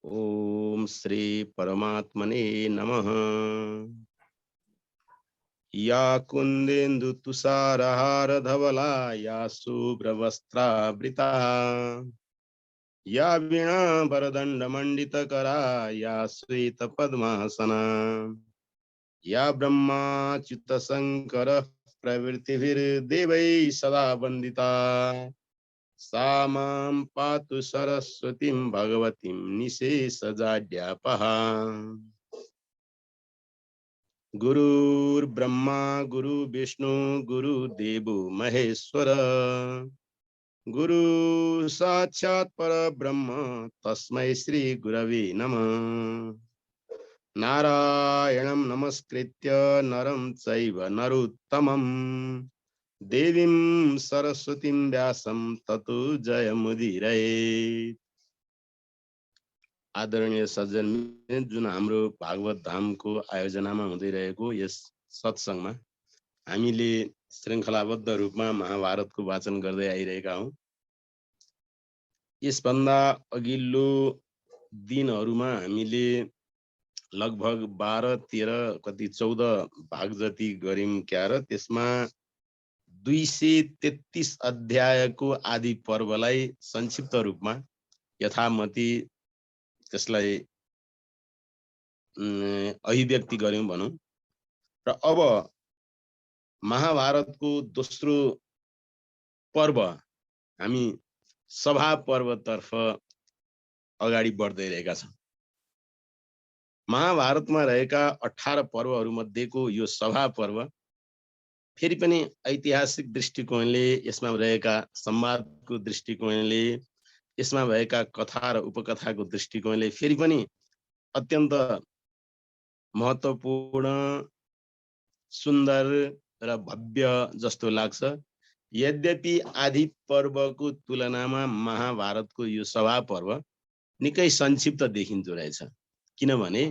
ओम श्री परमात्मने नमः। या कुंदेन्दु तुषारहार धवला या शुभ्रवस्त्रावृता या वीणा वरदंड मंडित करा या श्वेत पद्मासना या ब्रह्माच्युत शंकर प्रवृत्तिभिर्देवै सदा वंदिता सा मां पातु सरस्वतीं भगवतीं निशेषजाड्यापहा। गुरुर्ब्रह्मा गुरु विष्णु गुरुदेवो महेश्वर गुरु साक्षात् परब्रह्म तस्मै श्री गुरवे नमः। नारायणं नमस्कृत्य नरं चैव नरोत्तमं देवीं सरस्वतीं व्यासं ततो जयमुदीरये। आदरणीय सज्जन, जुन हाम्रो भागवत धामको आयोजनामा हुँदै रहेको यस सत्संगमा हामीले श्रृङ्खलाबद्ध रूपमा महाभारतको वाचन गर्दै आइरहेका हौं। यसभन्दा अघिल्लो दिनहरूमा हामीले लगभग 12, 13 कति 14 भाग जति गर्यौं क्या र त्यसमा 233 अध्यायको आदि पर्वलाई संक्षिप्त रूपमा यथामति त्यसलाई अभिव्यक्ति गर्यौं भनौं। र अब महाभारतको दोस्रो पर्व हामी सभा पर्वतर्फ अगाडि बढ्दै रहेका छौं। महाभारतमा रहेका 18 पर्वहरू मध्येको यो सभा पर्व फेरि पनि ऐतिहासिक दृष्टिकोणले, यसमा रहेका संवादको दृष्टिकोणले, यसमा भएका कथा र उपकथाको दृष्टिकोणले फेरि पनि अत्यन्त महत्त्वपूर्ण, सुन्दर र भव्य जस्तो लाग्छ। यद्यपि आदि पर्वको तुलनामा महाभारतको यो सभा पर्व निकै संक्षिप्त देखिन्छ रहेछ। किनभने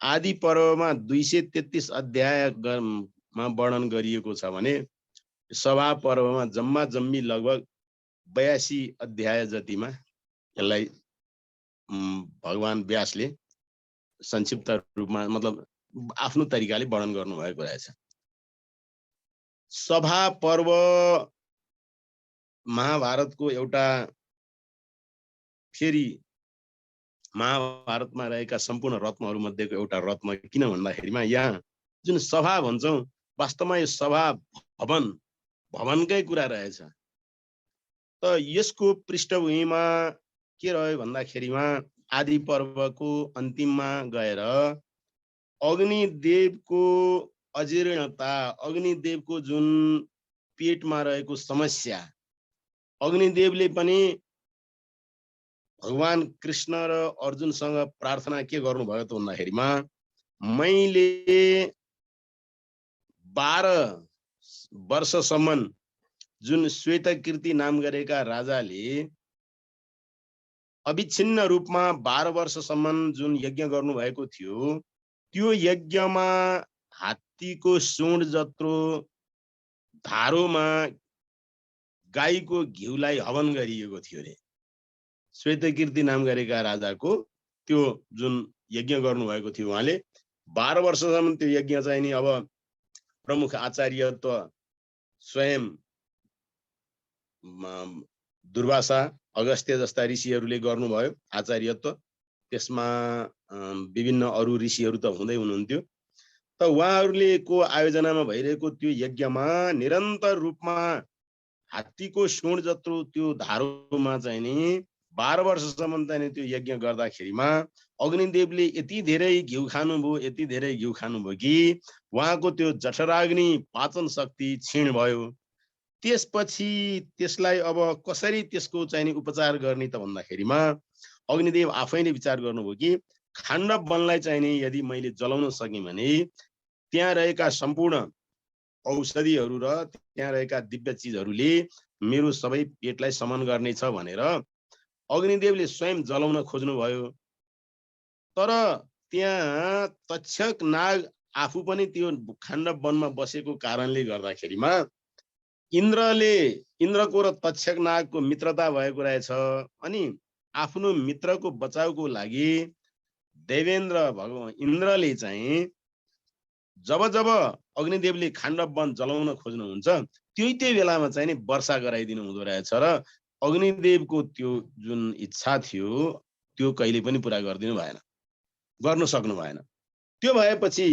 आदि पर्वमा 233 अध्यायमा वर्णन गरिएको छ भने सभा पर्वमा जम्मा जम्मी लगभग 82 अध्याय जतिमा यसलाई भगवान व्यासले संक्षिप्त रूपमा मतलब आफ्नो तरिकाले वर्णन गर्नुभएको रहेछ। सभा पर्व महाभारतको एउटा फेरि महाभारतमा रहेका सम्पूर्ण रत्नहरू मध्येको एउटा रत्न। किन भन्दाखेरिमा यहाँ जुन सभा भन्छौं, वास्तवमा यो सभा भवनकै कुरा रहेछ। त यसको पृष्ठभूमिमा के रह्यो भन्दाखेरिमा आदि पर्वको अन्तिममा गएर अग्निदेवको अजीर्णता, अग्निदेवको जुन पेटमा रहेको समस्या, अग्निदेवले पनि भगवान कृष्ण र अर्जुनसँग प्रार्थना के गर्नुभयो त भन्दाखेरिमा मैले 12 वर्षसम्म जुन श्वेतकीर्ति नाम गरेका राजाले अविच्छिन्न रूपमा 12 वर्षसम्म जुन यज्ञ गर्नुभएको थियो, त्यो यज्ञमा हात्तीको सुँड जत्रो धारोमा गाईको घिउलाई हवन गरिएको थियो रे। श्वेतकीर्ति नाम गरेका राजाको त्यो जुन यज्ञ गर्नुभएको थियो, उहाँले 12 वर्षसम्म त्यो यज्ञ चाहिँ नि अब प्रमुख आचार्यत्व स्वयं दुर्वासा, अगस्त्य जस्ता ऋषिहरूले गर्नुभयो आचार्यत्व। त्यसमा विभिन्न अरू ऋषिहरू त हुँदै हुनुहुन्थ्यो। त उहाँहरूले को आयोजनामा भइरहेको त्यो यज्ञमा निरन्तर रूपमा हात्तीको सुँड जत्रो त्यो धारोमा चाहिँ नि 12 वर्षसम्म चाहिँ त्यो यज्ञ गर्दाखेरिमा अग्निदेवले यति धेरै घिउ खानुभयो, यति धेरै घिउ खानुभयो कि उहाँको त्यो जठराग्नि पाचन शक्ति क्षीण भयो। त्यसपछि त्यसलाई अब कसरी त्यसको चाहिँ नि उपचार गर्ने त भन्दाखेरिमा अग्निदेव आफैले विचार गर्नुभयो कि खाण्डव वनलाई चाहिँ नि यदि मैले जलाउन सकेँ भने त्यहाँ रहेका सम्पूर्ण औषधिहरू र त्यहाँ रहेका दिव्य चिजहरूले मेरो सबै पेटलाई समन गर्नेछ भनेर अग्निदेवले स्वयं जलाउन खोज्नुभयो। तर त्यहाँ तक्षक नाग आफू पनि त्यो खाण्डव वनमा बसेको कारणले गर्दाखेरिमा इन्द्रको र तक्षक नागको मित्रता भएको रहेछ। अनि आफ्नो मित्रको बचाउको लागि देवेन्द्र भगवान इन्द्रले चाहिँ जब जब अग्निदेवले खाण्डव वन जलाउन खोज्नुहुन्छ त्यही बेलामा चाहिँ नि वर्षा गराइदिनु हुँदो रहेछ र अग्निदेवको त्यो जुन इच्छा थियो त्यो कहिले पनि पुरा गरिदिनु भएन, गर्न सक्नु भएन। त्यो भएपछि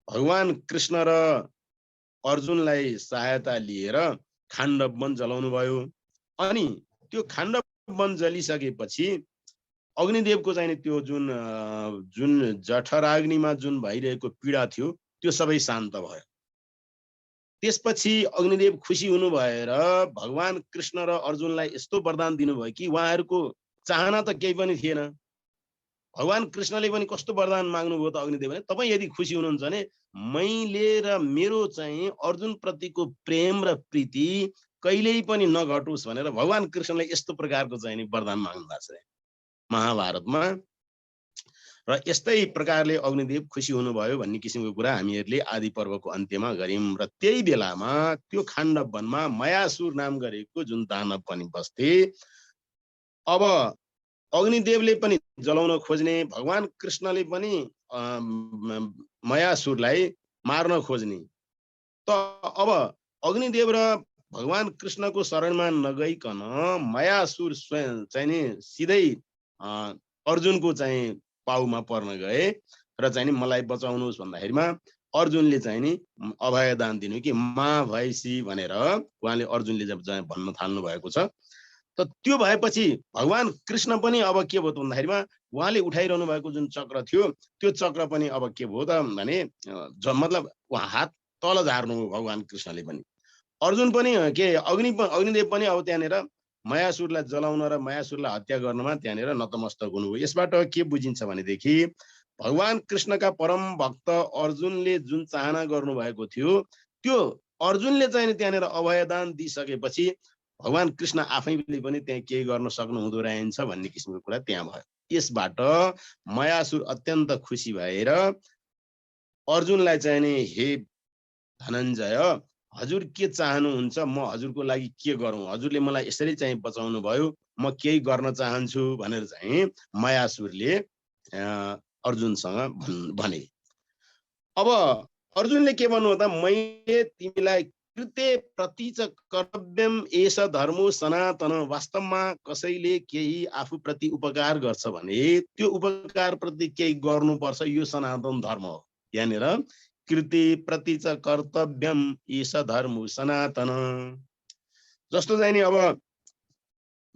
भगवान कृष्ण र अर्जुनलाई सहायता लिएर खाण्डव वन जलाउनु भयो। अनि त्यो खाण्डव वन जलिसकेपछि अग्निदेवको चाहिँ त्यो जुन जुन जठराग्निमा जुन भइरहेको पीडा थियो त्यो सबै शान्त भयो। त्यसपछि अग्निदेव खुसी हुनु भएर भगवान कृष्ण र अर्जुनलाई यस्तो वरदान दिनुभयो कि उहाँहरूको चाहना त केही पनि थिएन। भगवान कृष्णले पनि कस्तो वरदान माग्नुभयो त अग्निदेवले, तपाईँ यदि खुसी हुनुहुन्छ भने मैले र मेरो चाहिँ अर्जुन प्रतिको प्रेम र प्रीति कहिल्यै पनि नघटोस् भनेर भगवान कृष्णले यस्तो प्रकारको चाहिँ नि वरदान माग्नु भएको छ महाभारतमा। र यस्तै प्रकारले अग्निदेव खुसी हुनुभयो भन्ने किसिमको कुरा हामीहरूले आदि पर्वको अन्त्यमा गर्यौं। र त्यही बेलामा त्यो खाण्डव वनमा मयासुर नाम गरेको जुन दानव पनि बस्थे। अब अग्निदेवले पनि जलाउन खोज्ने, भगवान कृष्णले पनि मयासुरलाई मार्न खोज्ने। त अब अग्निदेव र भगवान कृष्णको शरणमा नगइकन मयासुर स्वयं चाहिँ नि सिधै अर्जुनको चाहिँ पाउमा पर्न गए र चाहिँ नि मलाई बचाउनुहोस् भन्दाखेरिमा अर्जुनले चाहिँ नि अभयदान दिनु कि मा भैसी भनेर उहाँले अर्जुनले जब भन्न थाल्नु भएको छ। त त्यो भएपछि भगवान कृष्ण पनि अब के भयो त भन्दाखेरिमा उहाँले उठाइरहनु भएको जुन चक्र थियो त्यो चक्र पनि अब के भयो त भने मतलब उहाँ हात तल झार्नु भगवान कृष्णले पनि। अर्जुन पनि के अग्निदेव पनि अब त्यहाँनिर मयासुरलाई जलाउन र मयासुरलाई हत्या गर्नमा त्यहाँनिर नतमस्तक हुनुभयो। यसबाट के बुझिन्छ भनेदेखि भगवान कृष्णका परम भक्त अर्जुनले जुन चाहना गर्नुभएको थियो त्यो अर्जुनले चाहिँ त्यहाँनिर अभयदान दिइसकेपछि भगवान कृष्ण आफैले पनि त्यहाँ केही गर्न सक्नु हुँदो रहेछ भन्ने किसिमको कुरा त्यहाँ भयो। यसबाट मयासुर अत्यन्त खुसी भएर अर्जुनलाई चाहिँ नि हे धनञ्जय हजुर के चाहनुहुन्छ, म हजुरको लागि के गरौँ, हजुरले मलाई यसरी चाहिँ बचाउनु भयो, म केही गर्न चाहन्छु भनेर चाहिँ मयासुरले अर्जुनसँग भने। अब अर्जुनले के भन्नु त, मैले तिमीलाई कृते प्रति च कर्तव्यम एष धर्मो सनातन, वास्तवमा कसैले केही आफू प्रति उपकार गर्छ भने त्यो उपकार प्रति केही गर्नुपर्छ, यो सनातन धर्म हो। यहाँनिर कृते प्रति च कर्तव्यम एष धर्मो सनातन। जस्तो चाहिँ नि अब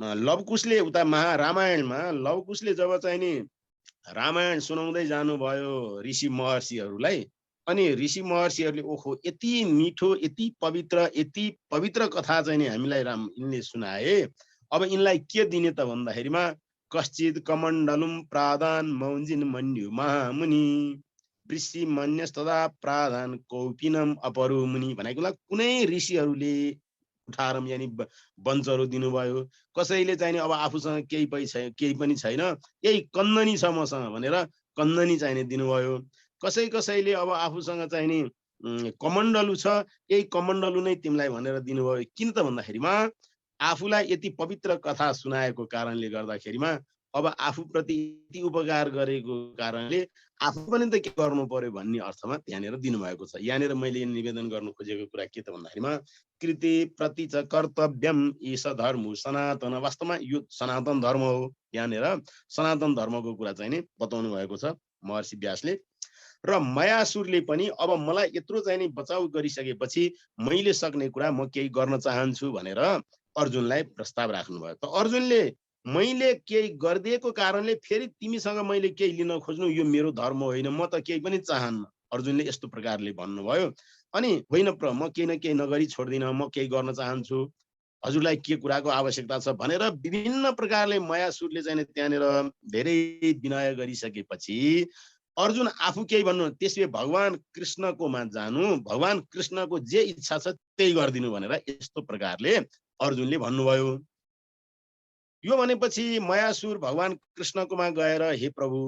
लवकुशले उता रामायणमा लवकुशले जब चाहिँ नि रामायण सुनाउँदै जानुभयो ऋषि महर्षिहरूलाई, अनि ऋषि महर्षिहरूले ओहो यति मिठो यति पवित्र कथा चाहिँ नि हामीलाई यिनले सुनाए, अब यिनलाई के दिने त भन्दाखेरिमा कश्चित कमण्डलुम प्रादान मौन्जिन मन्यु महामुनि ऋषि मन्यस्तदा प्रादान कौपिनम अपरो मुनि भनेको कुनै ऋषिहरूले उठाएर यानी वंशहरू दिनुभयो। कसैले चाहिँ अब आफूसँग केही पनि छैन, यही कन्दनी छ मसँग भनेर कन्दनी चाहिने दिनुभयो। कसैले अब आफूसँग चाहिँ नि कमण्डलु छ, यही कमण्डलु नै तिमीलाई भनेर दिनुभयो। किन त भन्दाखेरिमा आफूलाई यति पवित्र कथा सुनाएको कारणले गर्दाखेरिमा अब आफूप्रति यति उपकार गरेको कारणले आफू पनि त के गर्नु पर्यो भन्ने अर्थमा त्यहाँनिर दिनुभएको छ। यहाँनिर मैले निवेदन गर्नु खोजेको कुरा के त भन्दाखेरिमा कृते प्रति च कर्तव्यम एष धर्म सनातन, वास्तवमा यो सनातन धर्म हो। यहाँनिर सनातन धर्मको कुरा चाहिँ नि बताउनु भएको छ महर्षि व्यासले। र मयासुरले पनि अब मलाई यत्रो चाहिँ नि बचाउ गरिसकेपछि मैले सक्ने कुरा म केही गर्न चाहन्छु भनेर अर्जुनलाई प्रस्ताव राख्नुभयो। त अर्जुनले मैले केही गरिदिएको कारणले फेरि तिमीसँग मैले केही लिन खोज्नु यो मेरो धर्म होइन, म त केही पनि चाहन्न, अर्जुनले यस्तो प्रकारले भन्नुभयो। अनि होइन म केही न केही नगरी छोड्दिनँ, म केही गर्न चाहन्छु, हजुरलाई के कुराको आवश्यकता छ भनेर विभिन्न प्रकारले मयासुरले चाहिँ त्यहाँनिर धेरै विनय गरिसकेपछि अर्जुन आफू केही भन्नु, त्यसले भगवान कृष्णकोमा जानु, भगवान कृष्णको जे इच्छा छ त्यही गरिदिनु भनेर यस्तो प्रकारले अर्जुनले भन्नुभयो। यो भनेपछि मयासुर भगवान कृष्णकोमा गएर हे प्रभु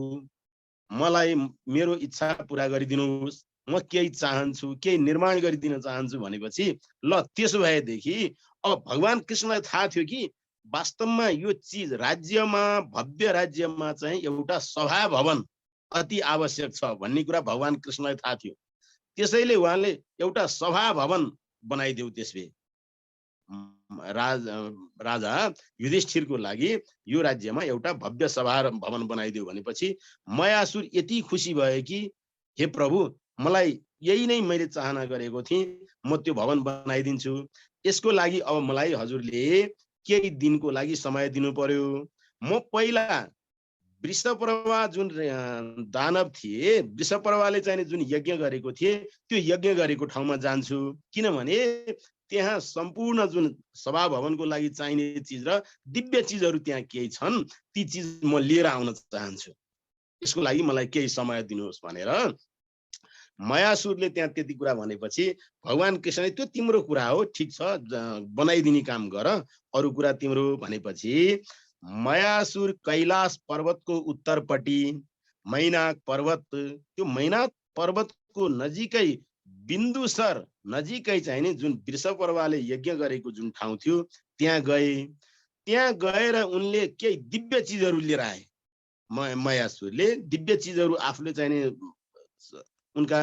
मलाई मेरो इच्छा पुरा गरिदिनुहोस्, म केही चाहन्छु, केही निर्माण गरिदिन चाहन्छु भनेपछि ल त्यसो भएदेखि अब भगवान कृष्णलाई थाहा थियो कि वास्तवमा यो चिज राज्यमा, भव्य राज्यमा चाहिँ एउटा सभा भवन अति आवश्यक छ भन्ने कुरा भगवान कृष्णलाई थाहा थियो। त्यसैले उहाँले एउटा सभा भवन बनाइदेऊ। त्यसले राजा युधिष्ठिरको लागि यो राज्यमा एउटा भव्य सभा भवन बनाइदेऊ भनेपछि मयासुर यति खुसी भयो कि हे प्रभु, मलाई यही नै मैले चाहना गरेको थिएँ, म त्यो भवन बनाइदिन्छु। यसको लागि अब मलाई हजुरले केही दिनको लागि समय दिनु पर्यो। म पहिला वृषपर्वा जुन दानव थिए, वृषपर्वाले चाहिँ जुन यज्ञ गरेको थिए त्यो यज्ञ गरेको ठाउँमा जान्छु, किनभने त्यहाँ सम्पूर्ण जुन सभा भवनको लागि चाहिने चिज र दिव्य चिजहरू त्यहाँ केही छन्, ती चिज म लिएर आउन चाहन्छु। यसको लागि मलाई केही समय दिनुहोस् भनेर मयासुरले त्यहाँ त्यति कुरा भनेपछि भगवान कृष्णले त्यो तिम्रो कुरा हो, ठिक छ, बनाइदिने काम गर, अरू कुरा तिम्रो भनेपछि मयासुर कैलाश पर्वतको उत्तरपट्टि मैनाक पर्वत, त्यो मैनाक पर्वतको नजिकै बिन्दुसर नजिकै चाहिँ नि जुन वृषपर्वाले यज्ञ गरेको जुन ठाउँ थियो त्यहाँ गए। त्यहाँ गएर उनले केही दिव्य चिजहरू लिएर आए। मयासुरले दिव्य चिजहरू आफूले चाहिँ नि उनका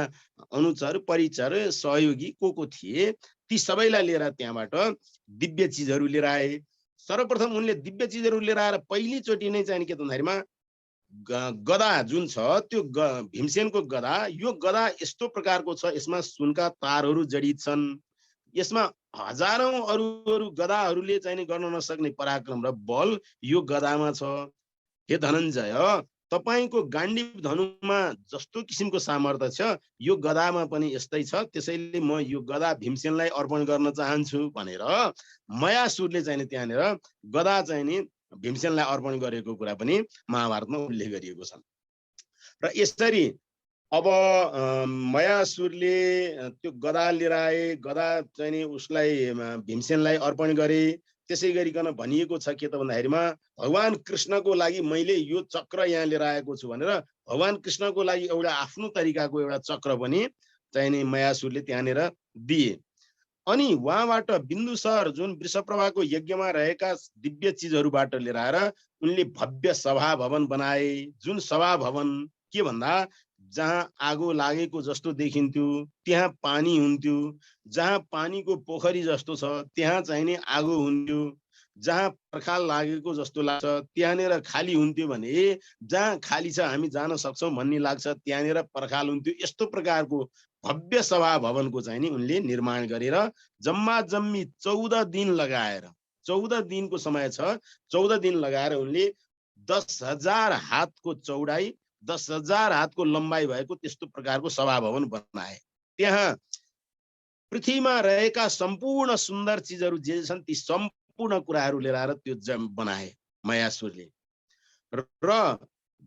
अनुचर, परिचर, सहयोगी को थिए ती सबैलाई लिएर त्यहाँबाट दिव्य चिजहरू लिएर आए। सर्वप्रथम उनले दिव्य चिजहरू लिएर आएर पहिलोचोटि नै चाहिँ के भन्दाखेरिमा गदा जुन छ त्यो भीमसेनको गदा, यो गदा यस्तो प्रकारको छ, यसमा सुनका तारहरू जडित छन्, यसमा हजारौं अरू गदाहरूले चाहिँ गर्न नसक्ने पराक्रम र बल यो गदामा छ। हे धनञ्जय, तपाईको गाण्डीव धनुमा जस्तो किसिमको सामर्थ्य छ यो गदामा पनि यस्तै छ, त्यसैले म यो गदा भीमसेनलाई अर्पण गर्न चाहन्छु भनेर मयासुरले चाहिँ त्यहाँनिर गदा चाहिँ नि भीमसेनलाई अर्पण गरेको कुरा पनि महाभारतमा उल्लेख गरिएको छ। र यसरी अब मयासुरले त्यो गदा लिएर आए, गदा चाहिँ नि उसलाई भीमसेनलाई अर्पण गरे। त्यसै गरिकन भनिएको छ के त भन्दाखेरिमा भगवान कृष्णको लागि मैले यो चक्र यहाँ लिएर आएको छु भनेर भगवान कृष्णको लागि एउटा आफ्नो तरिकाको एउटा चक्र पनि चाहिँ नि मयासुरले त्यहाँनिर दिए। अनि उहाँबाट बिन्दुसर जुन वृषप्रभाको यज्ञमा रहेका दिव्य चिजहरूबाट लिएर आएर उनले भव्य सभा भवन बनाए। जुन सभा भवन के भन्दा जहाँ आगो लागेको जस्तो देखिन्थ्यो त्यहाँ पानी हुन्थ्यो, जहाँ पानीको पोखरी जस्तो छ त्यहाँ चाहिँ नि आगो हुन्थ्यो, जहाँ पर्खाल लागेको जस्तो लाग्छ त्यहाँनिर खाली हुन्थ्यो भने जहाँ खाली छ हामी जान सक्छौँ भन्ने लाग्छ त्यहाँनिर पर्खाल हुन्थ्यो। यस्तो प्रकारको भव्य सभा भवनको चाहिँ नि उनले निर्माण गरेर जम्मा जम्मी 14 दिन लगाएर, 14 दिनको समय छ, 14 दिन लगाएर उनले 10,000 हातको चौडाई, 10,000 हातको लम्बाइ भएको त्यस्तो प्रकारको सभा भवन बनाए। त्यहाँ पृथ्वीमा रहेका सम्पूर्ण सुन्दर चिजहरू जे छन् ती सम्पूर्ण कुराहरू लिएर आएर त्यो बनाए मयासुरले। र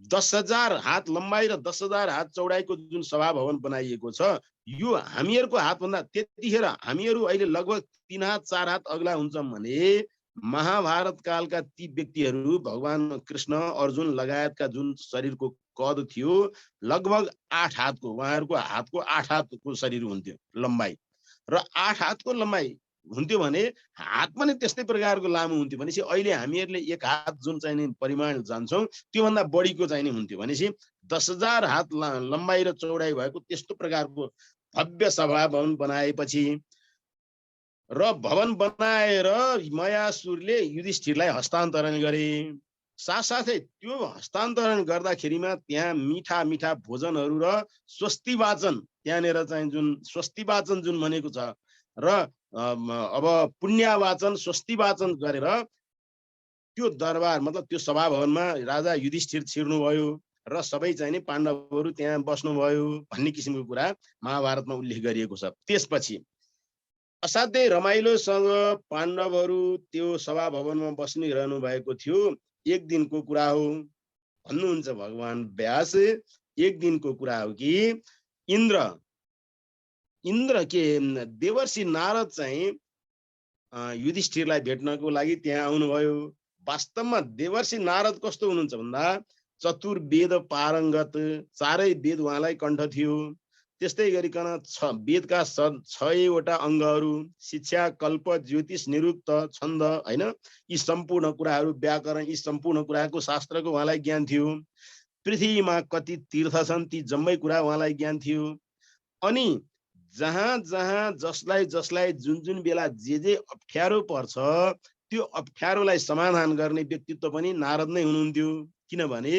10,000 हात लम्बाइ र 10,000 हात चौडाइको जुन सभा भवन बनाइएको छ यो हामीहरूको हातभन्दा, त्यतिखेर हामीहरू अहिले लगभग 3 हात 4 हात अग्ला हुन्छौँ भने महाभारत कालका ती व्यक्तिहरू भगवान कृष्ण, अर्जुन लगायतका जुन शरीरको कद थियो लगभग 8 हातको, उहाँहरूको हातको 8 हातको शरीर हुन्थ्यो लम्बाइ, र 8 हातको लम्बाइ हुन्थ्यो भने हात पनि त्यस्तै प्रकारको लामो हुन्थ्यो। भनेपछि अहिले हामीहरूले 1 हात जुन चाहिने परिमाण जान्छौँ त्योभन्दा बढीको चाहिने हुन्थ्यो। भनेपछि 10,000 हात लम्बाइ र चौडाइ भएको त्यस्तो प्रकारको भव्य सभा भवन बनाएपछि र भवन बनाएर मयासुरले युधिष्ठिरलाई हस्तान्तरण गरे। साथसाथै त्यो हस्तान्तरण गर्दाखेरिमा त्यहाँ मिठा मिठा भोजनहरू र स्वस्ति वाचन, त्यहाँनिर चाहिँ जुन स्वस्ति वाचन जुन भनेको छ र अब पुण्यवाचन स्वस्ति वाचन गरेर त्यो दरबार मतलब त्यो सभा भवनमा राजा युधिष्ठिर छिर्नुभयो र सबै चाहिँ नि पाण्डवहरू त्यहाँ बस्नुभयो भन्ने किसिमको कुरा महाभारतमा उल्लेख गरिएको छ। त्यसपछि असाध्यै रमाइलोसँग पाण्डवहरू त्यो सभा भवनमा बस्निरहनु भएको थियो। एक दिनको कुरा हो भन्नुहुन्छ भगवान व्यास, एक दिनको कुरा हो कि इन्द्र के देवर्षि नारद चाहिँ युधिष्ठिरलाई भेट्नको लागि त्यहाँ आउनुभयो। वास्तवमा देवर्षि नारद कस्तो हुनुहुन्छ भन्दा चतुर्वेद पारङ्गत, चारै वेद उहाँलाई कण्ठ थियो। त्यस्तै गरिकन वेदका 6वटा अङ्गहरू शिक्षा, कल्प, ज्योतिष, निरुक्त, छन्द हैन, यी सम्पूर्ण कुराहरू, व्याकरण, यी सम्पूर्ण कुराको शास्त्रको उहाँलाई ज्ञान थियो। पृथ्वीमा कति तीर्थ छन् ती जम्मै कुरा उहाँलाई ज्ञान थियो। अनि जहाँ जहाँ जसलाई जुन बेला जे अप्ठ्यारो पर्छ त्यो अप्ठ्यारोलाई समाधान गर्ने व्यक्तित्व पनि नारद नै हुनुहुन्थ्यो। किनभने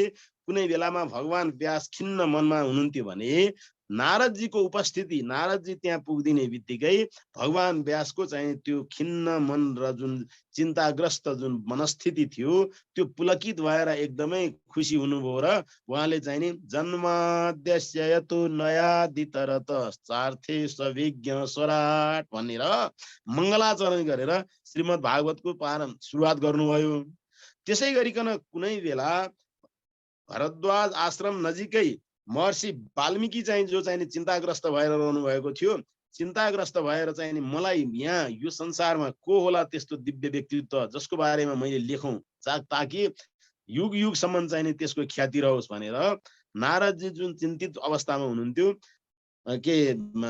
कुनै बेलामा भगवान व्यास खिन्न मनमा हुनुहुन्थ्यो भने नारदजीको उपस्थिति, नारदजी त्यहाँ पुगिदिने बित्तिकै भगवान व्यासको चाहिँ त्यो खिन्न मन र जुन चिन्ताग्रस्त जुन मनस्थिति थियो त्यो पुलकित भएर एकदमै खुसी हुनुभयो र उहाँले चाहिँ नि जन्माद्यस्य यतो नयादितरत चार्थे सविज्ञ स्वराट भनेर मङ्गलाचरण गरेर श्रीमद् भागवतको सुरुवात गर्नुभयो। त्यसै गरिकन कुनै बेला भरद्वाज आश्रम नजिकै महर्षि वाल्मीकि चाहिँ जो चाहिँ चिन्ताग्रस्त भएर रहनु भएको थियो, चिन्ताग्रस्त भएर चाहिँ नि मलाई यहाँ यो संसारमा को होला त्यस्तो दिव्य व्यक्तित्व जसको बारेमा मैले लेखौँ ताकि युग युगसम्म चाहिँ नि त्यसको ख्याति रहोस् भनेर नारदजी जुन चिन्तित अवस्थामा हुनुहुन्थ्यो, के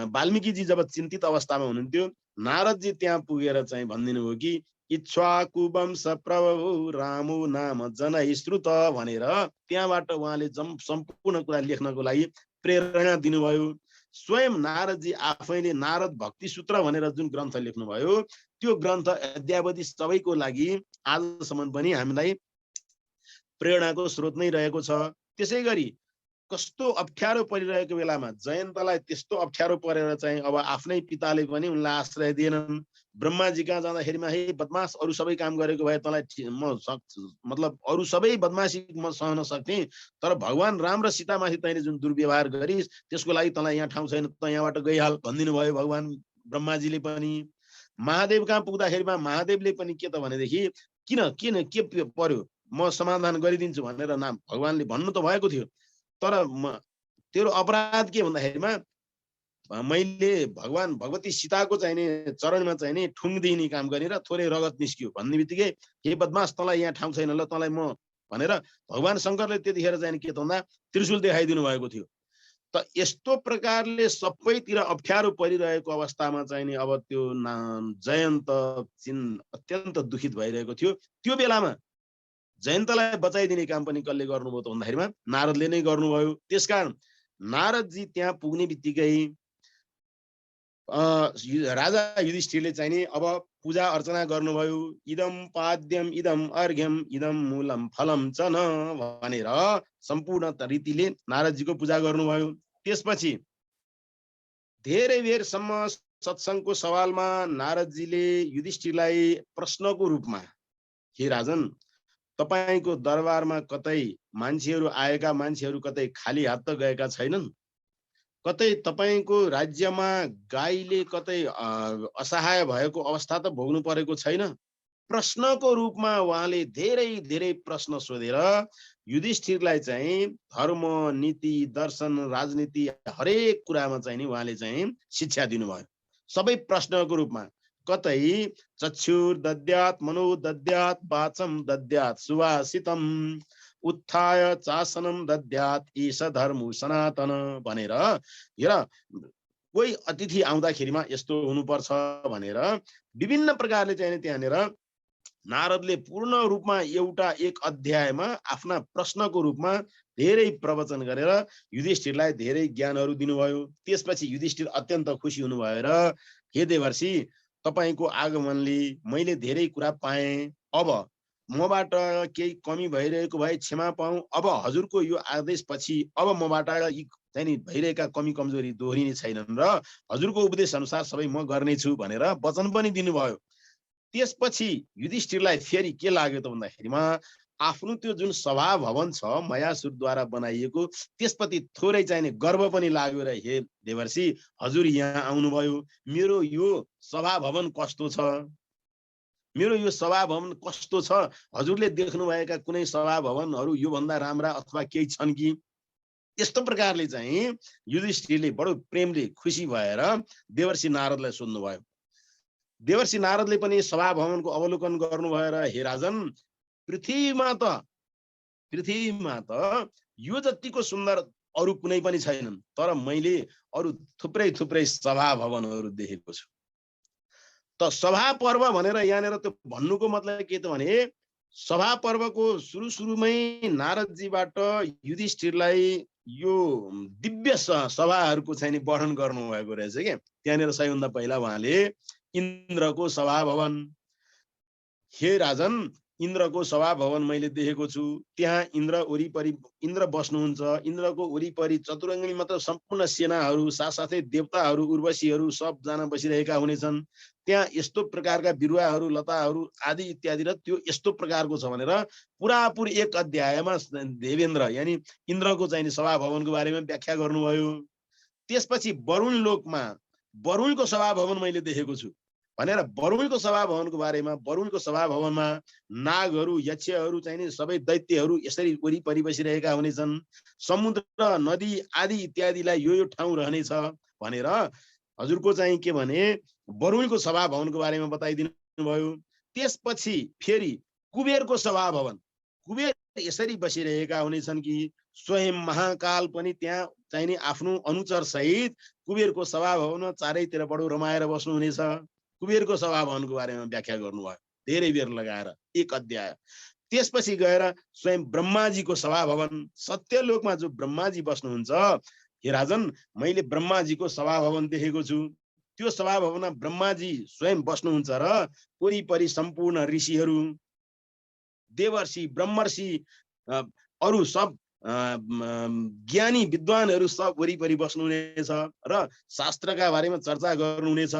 वाल्मीकिजी जब चिन्तित अवस्थामा हुनुहुन्थ्यो, नारदजी त्यहाँ पुगेर चाहिँ भनिदिनु भयो कि इक्ष्वाकु वंश प्रभु रामो नाम जनै श्रुत भनेर त्यहाँबाट उहाँले सम्पूर्ण कुरा लेख्नको लागि प्रेरणा दिनुभयो। स्वयं नारदजी आफैले नारद भक्ति सूत्र भनेर जुन ग्रन्थ लेख्नुभयो त्यो ग्रन्थ अद्यावधि सबैको लागि आजसम्म पनि हामीलाई प्रेरणाको स्रोत नै रहेको छ। त्यसै गरी कस्तो अप्ठ्यारो परिरहेको बेलामा जयन्तलाई त्यस्तो अप्ठ्यारो परेर चाहिँ अब आफ्नै पिताले पनि उनलाई आश्रय दिएनन्। ब्रह्माजी कहाँ जाँदाखेरिमा हे बदमास अरू सबै काम गरेको भए तँलाई म मतलब अरू सबै बदमासी म सहन सक्थेँ, तर भगवान राम र सीतामाथि तैँले जुन दुर्व्यवहार गरिस् त्यसको लागि तँलाई यहाँ ठाउँ छैन, त यहाँबाट गइहाल भनिदिनु भयो भगवान ब्रह्माजीले पनि। महादेव कहाँ पुग्दाखेरिमा महादेवले पनि के त भनेदेखि किन के पर्यो म समाधान गरिदिन्छु भनेर नाम भगवानले भन्नु त भएको थियो, तर तेरो अपराध के भन्दाखेरिमा मैले भगवान भगवती सीताको चाहिँ नि चरणमा चाहिँ नि ठुङ दिने काम गरेर थोरै रगत निस्कियो भन्ने बित्तिकै हे बदमास तँलाई यहाँ ठाउँ छैन ल तँलाई म भनेर भगवान शङ्करले त्यतिखेर चाहिँ के त भन्दा त्रिशूल देखाइदिनु भएको थियो। त यस्तो प्रकारले सबैतिर अप्ठ्यारो परिरहेको अवस्थामा चाहिँ नि अब त्यो जयन्त अत्यन्त दुखित भइरहेको थियो। त्यो बेलामा जयन्तलाई बचाइदिने काम पनि कसले गर्नुभयो त भन्दाखेरिमा नारदले नै गर्नुभयो। त्यसकारण नारदजी त्यहाँ पुग्ने बित्तिकै राजा युधिष्ठिरले चाहिँ नि अब पूजा अर्चना गर्नुभयो। इदम पाद्यम इदम अर्घ्यम इदम मूलम फलम च न भनेर सम्पूर्ण रीतिले नारदजीको पूजा गर्नुभयो। त्यसपछि धेरै बेरसम्म सत्सङ्गको सवालमा नारदजीले युधिष्ठिरलाई प्रश्नको रूपमा हे राजन तपाईको दरबारमा कतै मान्छेहरू आएका मान्छेहरू कतै खाली हात त गएका छैनन्, कतै तपाईको राज्यमा गाईले कतै असहाय भएको अवस्था त भोग्नु परेको छैन। प्रश्नको रूपमा उहाँले धेरै धेरै प्रश्न सोधेर युधिष्ठिरलाई चाहिँ धर्म, नीति, दर्शन, राजनीति हरेक कुरामा चाहिँ नि उहाँले चाहिँ शिक्षा दिनुभयो। सबै प्रश्नको रूपमा कतै चक्षुर दद्यात् मनो दद्यात् वाचम दद्यात् सुवासितम उत्थाय चासनम दद्यात् ईश धर्म सनातन भनेर हेर कोही अतिथि आउँदाखेरिमा यस्तो हुनुपर्छ भनेर विभिन्न प्रकारले चाहिँ त्यहाँनिर नारदले पूर्ण रूपमा एउटा एक अध्यायमा आफ्ना प्रश्नको रूपमा धेरै प्रवचन गरेर युधिष्ठिरलाई धेरै ज्ञानहरू दिनुभयो। त्यसपछि युधिष्ठिर अत्यन्त खुसी हुनुभयो र हे देवर्षि तपाईको आगमनले मैले धेरै कुरा पाएँ, अब मबाट केही कमी भइरहेको भए क्षमा पाऊँ, अब हजुरको यो आदेशपछि अब मबाट यी चाहिँ भइरहेका कमी कमजोरी दोहोरिने छैनन् र हजुरको उपदेश अनुसार सबै म गर्नेछु भनेर वचन पनि दिनुभयो। त्यसपछि युधिष्ठिरलाई फेरि के लाग्यो त भन्दाखेरिमा आफ्नो त्यो जुन सभा भवन छ मयासुरद्वारा बनाइएको त्यसप्रति थोरै चाहिँ गर्व पनि लाग्यो र हे देवर्षि हजुर यहाँ आउनुभयो, मेरो यो सभा भवन कस्तो छ, मेरो यो सभा भवन कस्तो छ, हजुरले देख्नुभएका कुनै सभा भवनहरू योभन्दा राम्रा अथवा केही छन् कि? यस्तो प्रकारले चाहिँ युधिष्ठिरले बडो प्रेमले खुसी भएर देवर्षि नारदलाई सोध्नुभयो। देवर्षि नारदले पनि सभा भवनको अवलोकन गर्नुभयो र हे राजन पृथ्वीमा त यो जतिको सुन्दर अरू कुनै पनि छैनन्, तर मैले अरू थुप्रै थुप्रै सभा भवनहरू देखेको छु। त सभा पर्व भनेर यहाँनिर त्यो भन्नुको मतलब के त भने सभा पर्वको सुरुमै नारदजीबाट युधिष्ठिरलाई यो दिव्य सभाहरूको चाहिँ नि वर्णन गर्नुभएको रहेछ के। त्यहाँनिर सबैभन्दा पहिला उहाँले इन्द्रको सभा भवन, हे राजन इन्द्रको सभा भवन मैले देखेको छु, त्यहाँ इन्द्र वरिपरि इन्द्र बस्नुहुन्छ, इन्द्रको वरिपरि चतुरङ्गी मात्र सम्पूर्ण सेनाहरू साथसाथै देवताहरू उर्वशीहरू सबजना बसिरहेका हुनेछन्। त्यहाँ यस्तो प्रकारका बिरुवाहरू लताहरू आदि इत्यादि र त्यो यस्तो प्रकारको छ भनेर पुरापुर एक अध्यायमा देवेन्द्र यानि इन्द्रको चाहिँ सभा भवनको बारेमा व्याख्या गर्नुभयो। त्यसपछि वरुण लोकमा वरुणको सभा भवन मैले देखेको छु भनेर वरुणको सभा भवनको बारेमा, वरुणको सभा भवनमा नागहरू यक्षहरू चाहिँ नि सबै दैत्यहरू यसरी वरिपरि बसिरहेका हुनेछन्, समुद्र नदी आदि इत्यादिलाई यो ठाउँ रहनेछ भनेर हजुरको चाहिँ के भने वरुणको सभा भवनको बारेमा बताइदिनु भयो। त्यसपछि फेरि कुबेरको सभा भवन, कुबेर यसरी बसिरहेका हुनेछन् कि स्वयं महाकाल पनि त्यहाँ चाहिँ नि आफ्नो अनुचर सहित कुबेरको सभा भवनमा चारैतिरबाट रमाएर बस्नुहुनेछ। कुबेरको सभा भवनको बारेमा व्याख्या गर्नुभयो धेरै बेर लगाएर एक अध्याय। त्यसपछि गएर स्वयं ब्रह्माजीको सभा भवन, सत्यलोकमा जो ब्रह्माजी बस्नुहुन्छ, हे राजन मैले ब्रह्माजीको सभा भवन देखेको छु। त्यो सभा भवनमा ब्रह्माजी स्वयं बस्नुहुन्छ र वरिपरि सम्पूर्ण ऋषिहरू देवर्षि ब्रह्मर्षि अरू सब ज्ञानी विद्वानहरू सब वरिपरि बस्नुहुनेछ र शास्त्रका बारेमा चर्चा गर्नुहुनेछ।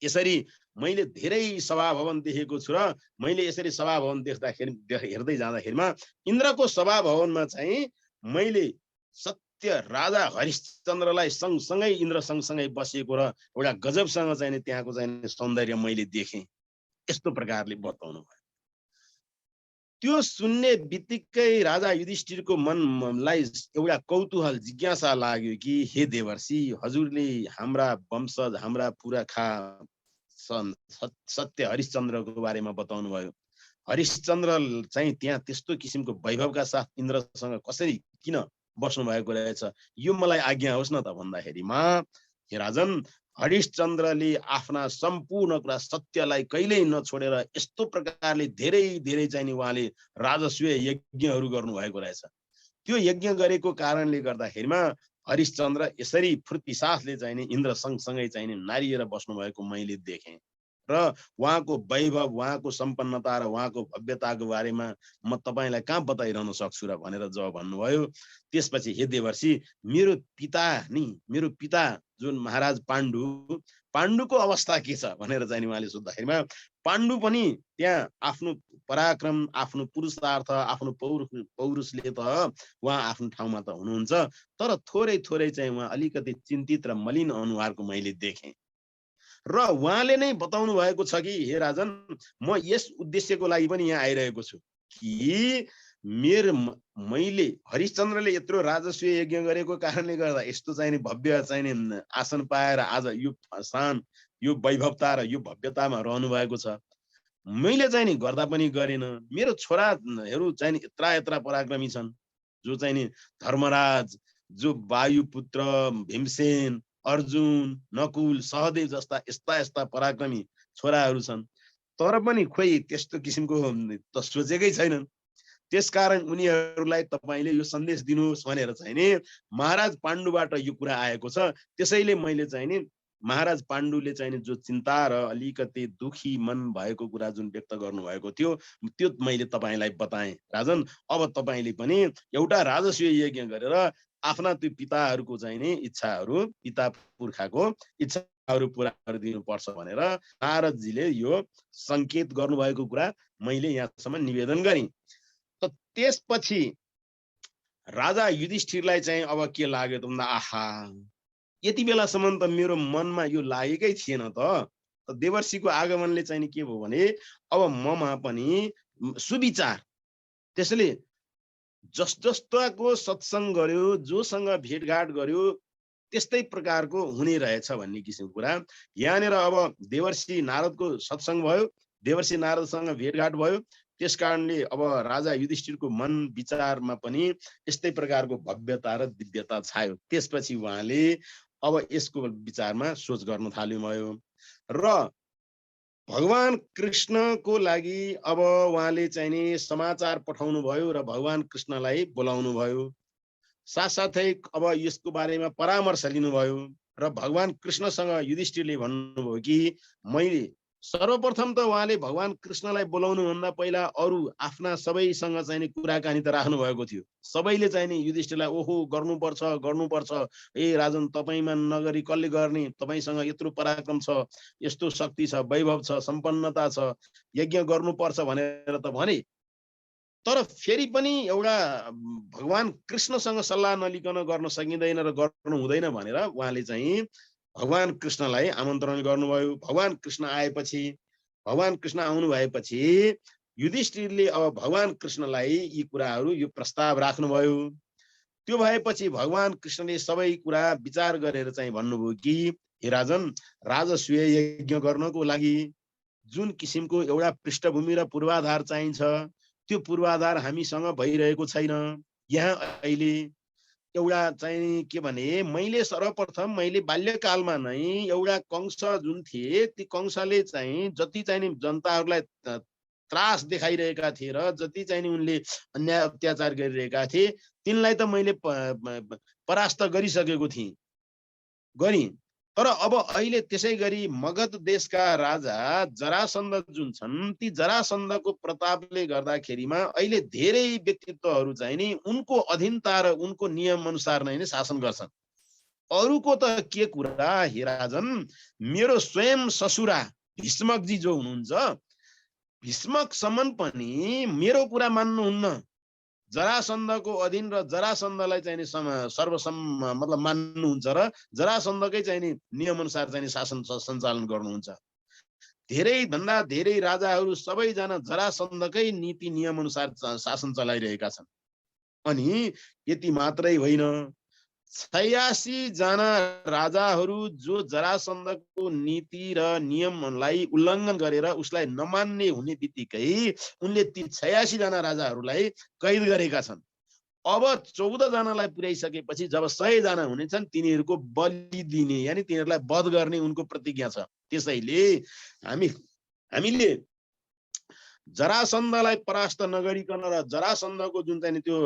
यसरी मैले धेरै सभा भवन देखेको छु र मैले यसरी सभा भवन देख्दाखेरि हेर्दै जाँदाखेरिमा इन्द्रको सभा भवनमा चाहिँ मैले सत्य राजा हरिश्चन्द्रलाई सँगसँगै इन्द्र सँगसँगै बसेको र एउटा गजबसँग चाहिँ त्यहाँको चाहिँ सौन्दर्य मैले देखेँ। यस्तो प्रकारले बताउनु भयो। त्यो सुन्ने बित्तिकै राजा युधिष्ठिरको मनलाई एउटा कौतूहल जिज्ञासा लाग्यो कि हे देवर्षि हजुरले हाम्रा वंशज हाम्रा पुर्खा सत्य हरिश्चन्द्रको बारेमा बताउनु भयो। हरिश्चन्द्र चाहिँ त्यहाँ त्यस्तो किसिमको वैभवका साथ इन्द्रसँग कसरी किन बस्नु भएको रहेछ, यो मलाई आज्ञा होस् न त भन्दाखेरिमा हे राजन हरिश्चन्द्रले आफ्ना सम्पूर्ण कुरा सत्यलाई कहिल्यै नछोडेर यस्तो प्रकारले धेरै धेरै चाहिँ नि उहाँले राजस्वीय यज्ञहरू गर्नुभएको रहेछ। त्यो यज्ञ गरेको कारणले गर्दाखेरिमा हरिश्चन्द्र यसरी फुर्ती साथले चाहिँ नि इन्द्र सँगसँगै चाहिँ नि नारिएर बस्नुभएको मैले देखेँ र उहाँको वैभव उहाँको सम्पन्नता र उहाँको भव्यताको बारेमा म तपाईँलाई कहाँ बताइरहन सक्छु र भनेर जब भन्नुभयो। त्यसपछि हे देवर्षि मेरो पिता जुन महाराज पाण्डुको अवस्था के छ भनेर चाहिँ उहाँले सोद्धाखेरिमा पाण्डु पनि त्यहाँ आफ्नो पराक्रम आफ्नो पुरुषार्थ आफ्नो पौरुषले त उहाँ आफ्नो ठाउँमा त हुनुहुन्छ, तर थोरै थोरै चाहिँ उहाँ अलिकति चिन्तित र मलिन अनुहारको मैले देखेँ र उहाँले नै बताउनु भएको छ कि हे राजन म यस उद्देश्यको लागि पनि यहाँ आइरहेको छु कि मैले हरिश्चन्द्रले यत्रो राजस्वीय यज्ञ गरेको कारणले गर्दा यस्तो चाहिँ नि भव्य चाहिँ नि आसन पाएर आज यो शान यो वैभवता र यो भव्यतामा रहनु भएको छ। मैले चाहिँ नि गर्दा पनि गरेन, मेरो छोराहरू चाहिँ नि यत्रा पराक्रमी छन्, जो चाहिँ नि धर्मराज, जो वायुपुत्र भीमसेन, अर्जुन, नकुल, सहदेव जस्ता यस्ता पराक्रमी छोराहरू छन्, तर पनि खोइ त्यस्तो किसिमको त सोचेकै छैनन्। त्यसकारण उनीहरूलाई तपाईले यो सन्देश दिनुहोस् भनेर चाहिँ नि महाराज पाण्डुबाट यो कुरा आएको छ। त्यसैले मैले चाहिँ नि महाराज पाण्डुले चाहिँ नि जो चिन्ता र अलिकति दुखी मन भएको कुरा जुन व्यक्त गर्नुभएको थियो त्यो मैले तपाईलाई बताएँ। राजन अब तपाईले पनि एउटा राजस्वीय यज्ञ गरेर आफ्ना त्यो पिताहरूको चाहिँ नि इच्छाहरू पिता पुर्खाको इच्छाहरू पुरा गरिदिनु पर्छ भनेर नारदजीले यो संकेत गर्नुभएको कुरा मैले यहाँसम्म निवेदन गरेँ। त त्यसपछि राजा युधिष्ठिरलाई चाहिँ अब के लाग्यो त भन्दा आहा यति बेलासम्म त मेरो मनमा यो लागेकै थिएन त। देवर्षिको आगमनले चाहिँ नि के भयो भने अब ममा पनि सुविचार, त्यसैले जस्ताको सत्संग गर्यो जोसँग भेटघाट गर्यो त्यस्तै प्रकारको हुने रहेछ भन्ने किसिमको कुरा यहाँनिर अब देवर्षि नारदको सत्संग भयो, देवर्षि नारदसँग भेटघाट भयो, त्यसकारणले अब राजा युधिष्ठिरको मन विचारमा पनि यस्तै प्रकारको भव्यता र दिव्यता छायो। त्यसपछि उहाँले अब यसको विचारमा सोच गर्न थाल्नुभयो र भगवान कृष्णको लागि अब उहाँले चाहिँ नि समाचार पठाउनु भयो र भगवान कृष्णलाई बोलाउनु भयो। साथसाथै अब यसको बारेमा परामर्श लिनुभयो र भगवान कृष्णसँग युधिष्ठिरले भन्नुभयो कि मैले सर्वप्रथम त उहाँले भगवान कृष्णलाई बोलाउनु भन्दा पहिला अरू आफ्ना सबैसँग चाहिँ नि कुराकानी त राख्नु भएको थियो। सबैले चाहिँ नि युधिष्ठिरलाई ओहो गर्नुपर्छ गर्नुपर्छ, ए राजन तपाईमा नगरी कसले गर्ने, तपाईसँग यत्रो पराक्रम छ, यस्तो शक्ति छ, वैभव छ, सम्पन्नता छ, यज्ञ गर्नुपर्छ भनेर त भने। तर फेरि पनि एउटा भगवान कृष्णसँग सल्लाह नलिकन गर्न सकिँदैन र गर्नु हुँदैन भनेर उहाँले चाहिँ भगवान कृष्णलाई आमन्त्रण गर्नुभयो। भगवान कृष्ण आएपछि, भगवान कृष्ण आउनु भएपछि युधिष्ठिरले अब भगवान कृष्णलाई यी कुराहरू, यो प्रस्ताव राख्नुभयो। त्यो भएपछि भगवान कृष्णले सबै कुरा विचार गरेर चाहिँ भन्नुभयो कि हे राजन, राजसूय यज्ञ गर्नको लागि जुन किसिमको एउटा पृष्ठभूमि र पूर्वाधार चाहिन्छ त्यो पूर्वाधार हामीसँग भइरहेको छैन। यहाँ अहिले एउटा चाहिँ के भने, मैले सर्वप्रथम मैले बाल्यकालमा नै एउटा कंस जुन थिए, ती कंसले चाहिँ जति चाहिँ जनताहरूलाई त्रास देखाइरहेका थिए र जति चाहिँ उनले अन्याय अत्याचार गरिरहेका थिए तिनलाई त मैले परास्त गरिसकेको थिएँ गरी। तर अब अहिले त्यसै गरी मगध देशका राजा जरासन्ध जुन छन्, ती जरासन्धको प्रतापले गर्दाखेरिमा अहिले धेरै व्यक्तित्वहरू चाहिँ नि उनको अधीनता र उनको नियम अनुसार नै शासन गर्छन्। अरूको त के कुरा हे राजन, मेरो स्वयं ससुरा भीष्मकजी जो हुनुहुन्छ, भीष्मकसम्म पनि मेरो कुरा मान्नुहुन्न। जरासन्धको अधीन र जरासन्धलाई चाहिँ मतलब मान्नुहुन्छ र जरासन्धकै चाहिँ नि नियम अनुसार चाहिँ शासन सञ्चालन गर्नुहुन्छ। धेरै भन्दा धेरै राजाहरू सबैजना जरासन्धकै नीति नियम अनुसार शासन चलाइरहेका छन्। अनि यति मात्रै होइन, 86 जना राजाहरू जो जरासन्धको नीति र नियमलाई उल्लङ्घन गरेर उसलाई नमान्ने हुने बित्तिकै उनले ती 86 जना राजाहरूलाई कैद गरेका छन्। अब 14 जनालाई पुर्याइसकेपछि जब 100 जना हुनेछन् तिनीहरूको बलि दिने, यानी तिनीहरूलाई वध गर्ने उनको प्रतिज्ञा छ। त्यसैले हामीले जरासन्धलाई परास्त नगरिकन र जरासन्धको जुन चाहिँ त्यो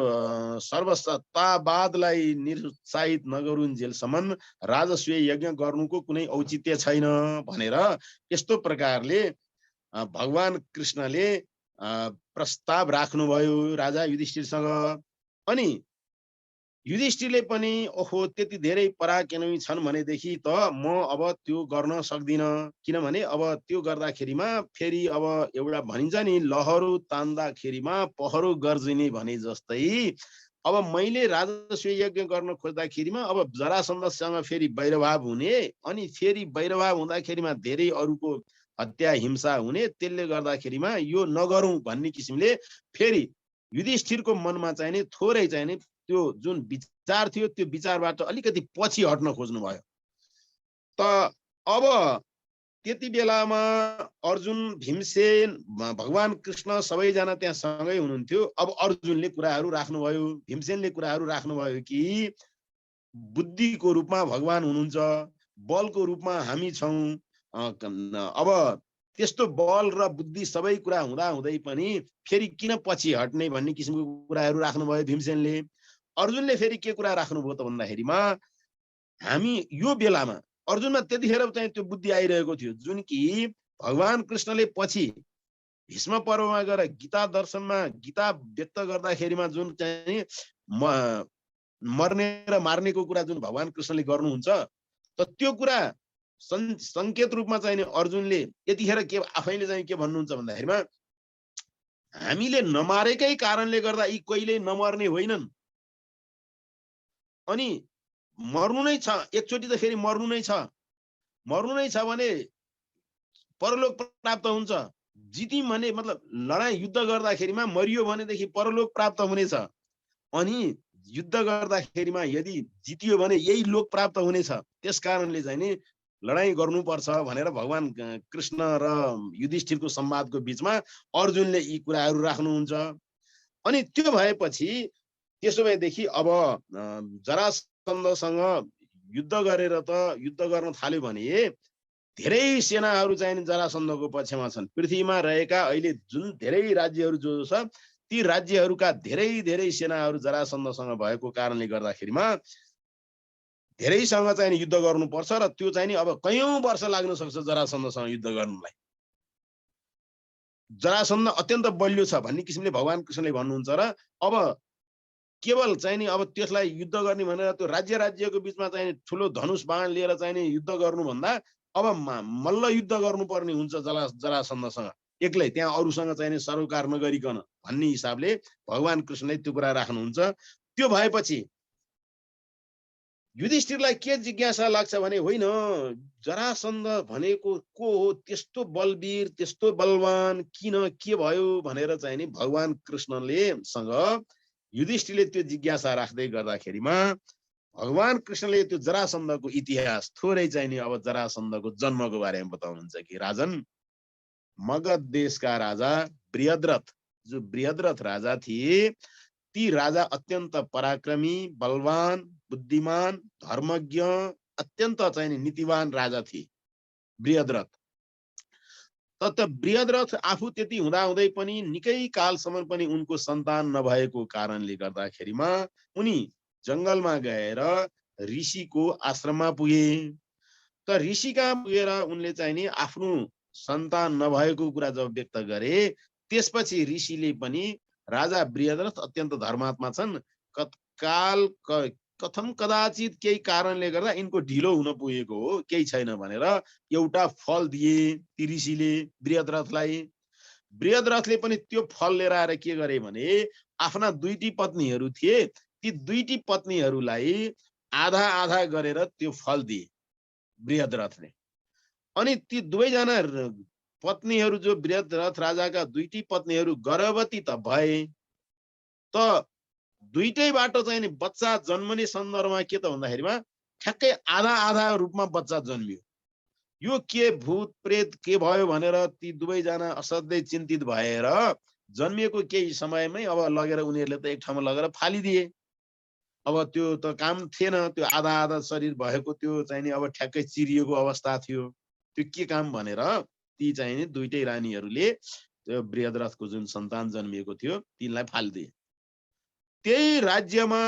सर्वसत्तावादलाई निरुत्साहित नगरुन्जेलसम्म राजसूय यज्ञ गर्नुको कुनै औचित्य छैन भनेर यस्तो प्रकारले भगवान कृष्णले प्रस्ताव राख्नुभयो राजा युधिष्ठिरसँग। अनि युधिष्ठिरले पनि ओहो त्यति धेरै पराक्रमी छन् भनेदेखि त म अब त्यो गर्न सक्दिन, किनभने अब त्यो गर्दाखेरिमा फेरि अब एउटा भनिन्छ नि लहरो तान्दाखेरिमा पहरो गर्जिने भने जस्तै अब मैले राजसूय यज्ञ गर्न खोज्दाखेरिमा अब जरासन्धसँग फेरि वैरभाव हुने, अनि फेरि वैरभाव हुँदाखेरिमा धेरै अरूको हत्या हिंसा हुने, त्यसले गर्दाखेरिमा यो नगरौँ भन्ने किसिमले फेरि युधिष्ठिरको मनमा चाहिँ नि थोरै चाहिँ नि त्यो जुन विचार थियो त्यो विचारबाट अलिकति पछि हट्न खोज्नुभयो। त अब त्यति बेलामा अर्जुन, भीमसेन, भगवान कृष्ण सबैजना त्यहाँ सँगै हुनुहुन्थ्यो। अब अर्जुनले कुराहरू राख्नुभयो, भीमसेनले कुराहरू राख्नुभयो कि बुद्धिको रूपमा भगवान हुनुहुन्छ, बलको रूपमा हामी छौँ। अब त्यस्तो बल र बुद्धि सबै कुरा हुँदा हुँदै पनि फेरि किन पछि हट्ने भन्ने किसिमको कुराहरू राख्नुभयो भीमसेनले। अर्जुनले फेरि के कुरा राख्नुभयो त भन्दाखेरिमा हामी यो बेलामा अर्जुनमा त्यतिखेर चाहिँ त्यो बुद्धि आइरहेको थियो जुन कि भगवान कृष्णले पछि भीष्म पर्वमा गएर गीता दर्शनमा गीता व्यक्त गर्दाखेरिमा जुन चाहिँ मर्ने र मार्नेको कुरा जुन भगवान कृष्णले गर्नुहुन्छ त त्यो कुरा संकेत रूपमा चाहिँ अर्जुनले यतिखेर के आफैले चाहिँ के भन्नुहुन्छ भन्दाखेरिमा हामीले नमारेकै कारणले गर्दा यी कहिल्यै नमर्ने होइनन्, अनि मर्नु नै छ, एकचोटि त फेरि मर्नु नै छ भने परलोक प्राप्त हुन्छ। जित्यौं भने मतलब लडाई युद्ध गर्दाखेरिमा मरियो भनेदेखि परलोक प्राप्त हुनेछ, अनि युद्ध गर्दाखेरिमा यदि जितियो भने यही लोक प्राप्त हुनेछ। त्यसकारणले चाहिँ नि लडाईँ गर्नुपर्छ भनेर भगवान कृष्ण र युधिष्ठिरको संवादको बीचमा अर्जुनले यी कुराहरू राख्नुहुन्छ। अनि त्यो भएपछि त्यसो भएदेखि अब जरासन्धसँग युद्ध गरेर त युद्ध गर्न थाल्यो भने धेरै सेनाहरू चाहिँ जरासन्धको पक्षमा छन्। पृथ्वीमा रहेका अहिले जुन धेरै राज्यहरू जो छ ती राज्यहरूका धेरै धेरै सेनाहरू जरासन्धसँग भएको कारणले गर्दाखेरिमा धेरैसँग चाहिँ युद्ध गर्नुपर्छ र त्यो चाहिँ अब कयौं वर्ष लाग्न सक्छ जरासन्धसँग युद्ध गर्नलाई। जरासन्ध अत्यन्त बलियो छ भन्ने किसिमले भगवान कृष्णले भन्नुहुन्छ र अब केवल चाहिँ नि अब त्यसलाई युद्ध गर्ने भनेर त्यो राज्य राज्यको बीचमा चाहिँ ठुलो धनुष बाण लिएर चाहिँ नि युद्ध गर्नुभन्दा अब मल्ल युद्ध गर्नुपर्ने हुन्छ जरासन्धसँग एक्लै, त्यहाँ अरूसँग चाहिँ सरोकार नगरिकन भन्ने हिसाबले भगवान कृष्णले त्यो कुरा राख्नुहुन्छ। त्यो भएपछि युधिष्ठिरलाई के जिज्ञासा लाग्छ भने होइन जरासन्ध भनेको को हो, त्यस्तो बलवीर त्यस्तो बलवान किन के भयो भनेर चाहिँ नि भगवान कृष्णले सँग युधिष्ठिरले त्यो जिज्ञासा राख्दै गर्दाखेरिमा भगवान कृष्णले त्यो जरासन्धको इतिहास थोरै चाहिँ नि अब जरासन्धको जन्मको बारेमा बताउनुहुन्छ कि राजन, मगध देशका राजा बृहद्रथ, जो बृहद्रथ राजा थिए, ती राजा अत्यन्त पराक्रमी, बलवान, बुद्धिमान, धर्मज्ञ, अत्यन्त चाहिँ नीतिवान राजा थिए बृहद्रथ। त बृहद्रथ आफू त्यति हुँदाहुँदै पनि निकै कालसम्म पनि उनको सन्तान नभएको कारणले गर्दाखेरिमा उनी जङ्गलमा गएर ऋषिको आश्रममा पुगे। त ऋषि कहाँ पुगेर उनले चाहिँ नि आफ्नो सन्तान नभएको कुरा जब व्यक्त गरे, त्यसपछि ऋषिले पनि राजा बृहद्रथ अत्यन्त धर्मात्मा छन्, कथम कदाचित केही कारणले गर्दा यिनको ढिलो हुन पुगेको हो, केही छैन भनेर एउटा फल दिए ती ऋषिले बृहद्रथलाई। बृहद्रथले पनि त्यो फल लिएर आएर के गरे भने आफ्ना दुईटी पत्नीहरू थिए, ती दुईटी पत्नीहरूलाई आधा आधा गरेर त्यो फल दिए बृहद्रथले। अनि ती दुवैजना पत्नीहरू जो बृहद्रथ राजाका दुईटी पत्नीहरू गर्भवती त भए, त दुईटैबाट चाहिँ नि बच्चा जन्मने सन्दर्भमा के त भन्दाखेरिमा ठ्याक्कै आधा आधा रूपमा बच्चा जन्मियो। यो के भूत प्रेत के भयो भनेर ती दुवैजना असाध्यै चिन्तित भएर जन्मिएको केही समयमै अब लगेर उनीहरूले त एक ठाउँमा लगेर फालिदिए। अब त्यो त काम थिएन, त्यो आधा आधा शरीर भएको त्यो चाहिँ नि अब ठ्याक्कै चिरिएको अवस्था थियो। त्यो के काम भनेर ती चाहिँ नि दुईटै रानीहरूले त्यो बृहद्रथको जुन सन्तान जन्मिएको थियो तिनलाई फालिदिए। त्यही राज्यमा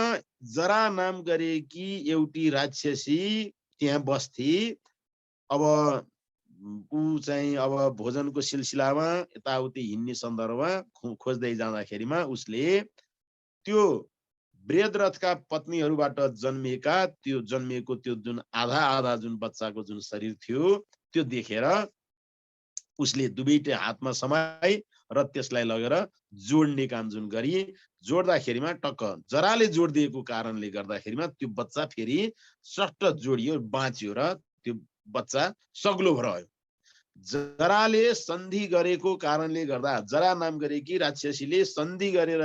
जरा नाम गरेकी एउटी राक्षसी त्यहाँ बस्थे। अब ऊ चाहिँ अब भोजनको सिलसिलामा यताउति हिँड्ने सन्दर्भमा खोज्दै जाँदाखेरिमा उसले त्यो बृहद्रथका पत्नीहरूबाट जन्मिएको त्यो जुन आधा आधा जुन बच्चाको जुन शरीर थियो त्यो देखेर उसले दुवैटै हातमा समाए र त्यसलाई लगेर जोड्ने काम जुन गरी, जोड्दाखेरिमा टक्क जराले जोडिदिएको कारणले गर्दाखेरिमा त्यो बच्चा फेरि सट्ट जोडियो, बाँच्यो र त्यो बच्चा सग्लो रह्यो। जराले सन्धि गरेको कारणले गर्दा, जरा नाम गरेकी राक्षसीले सन्धि गरेर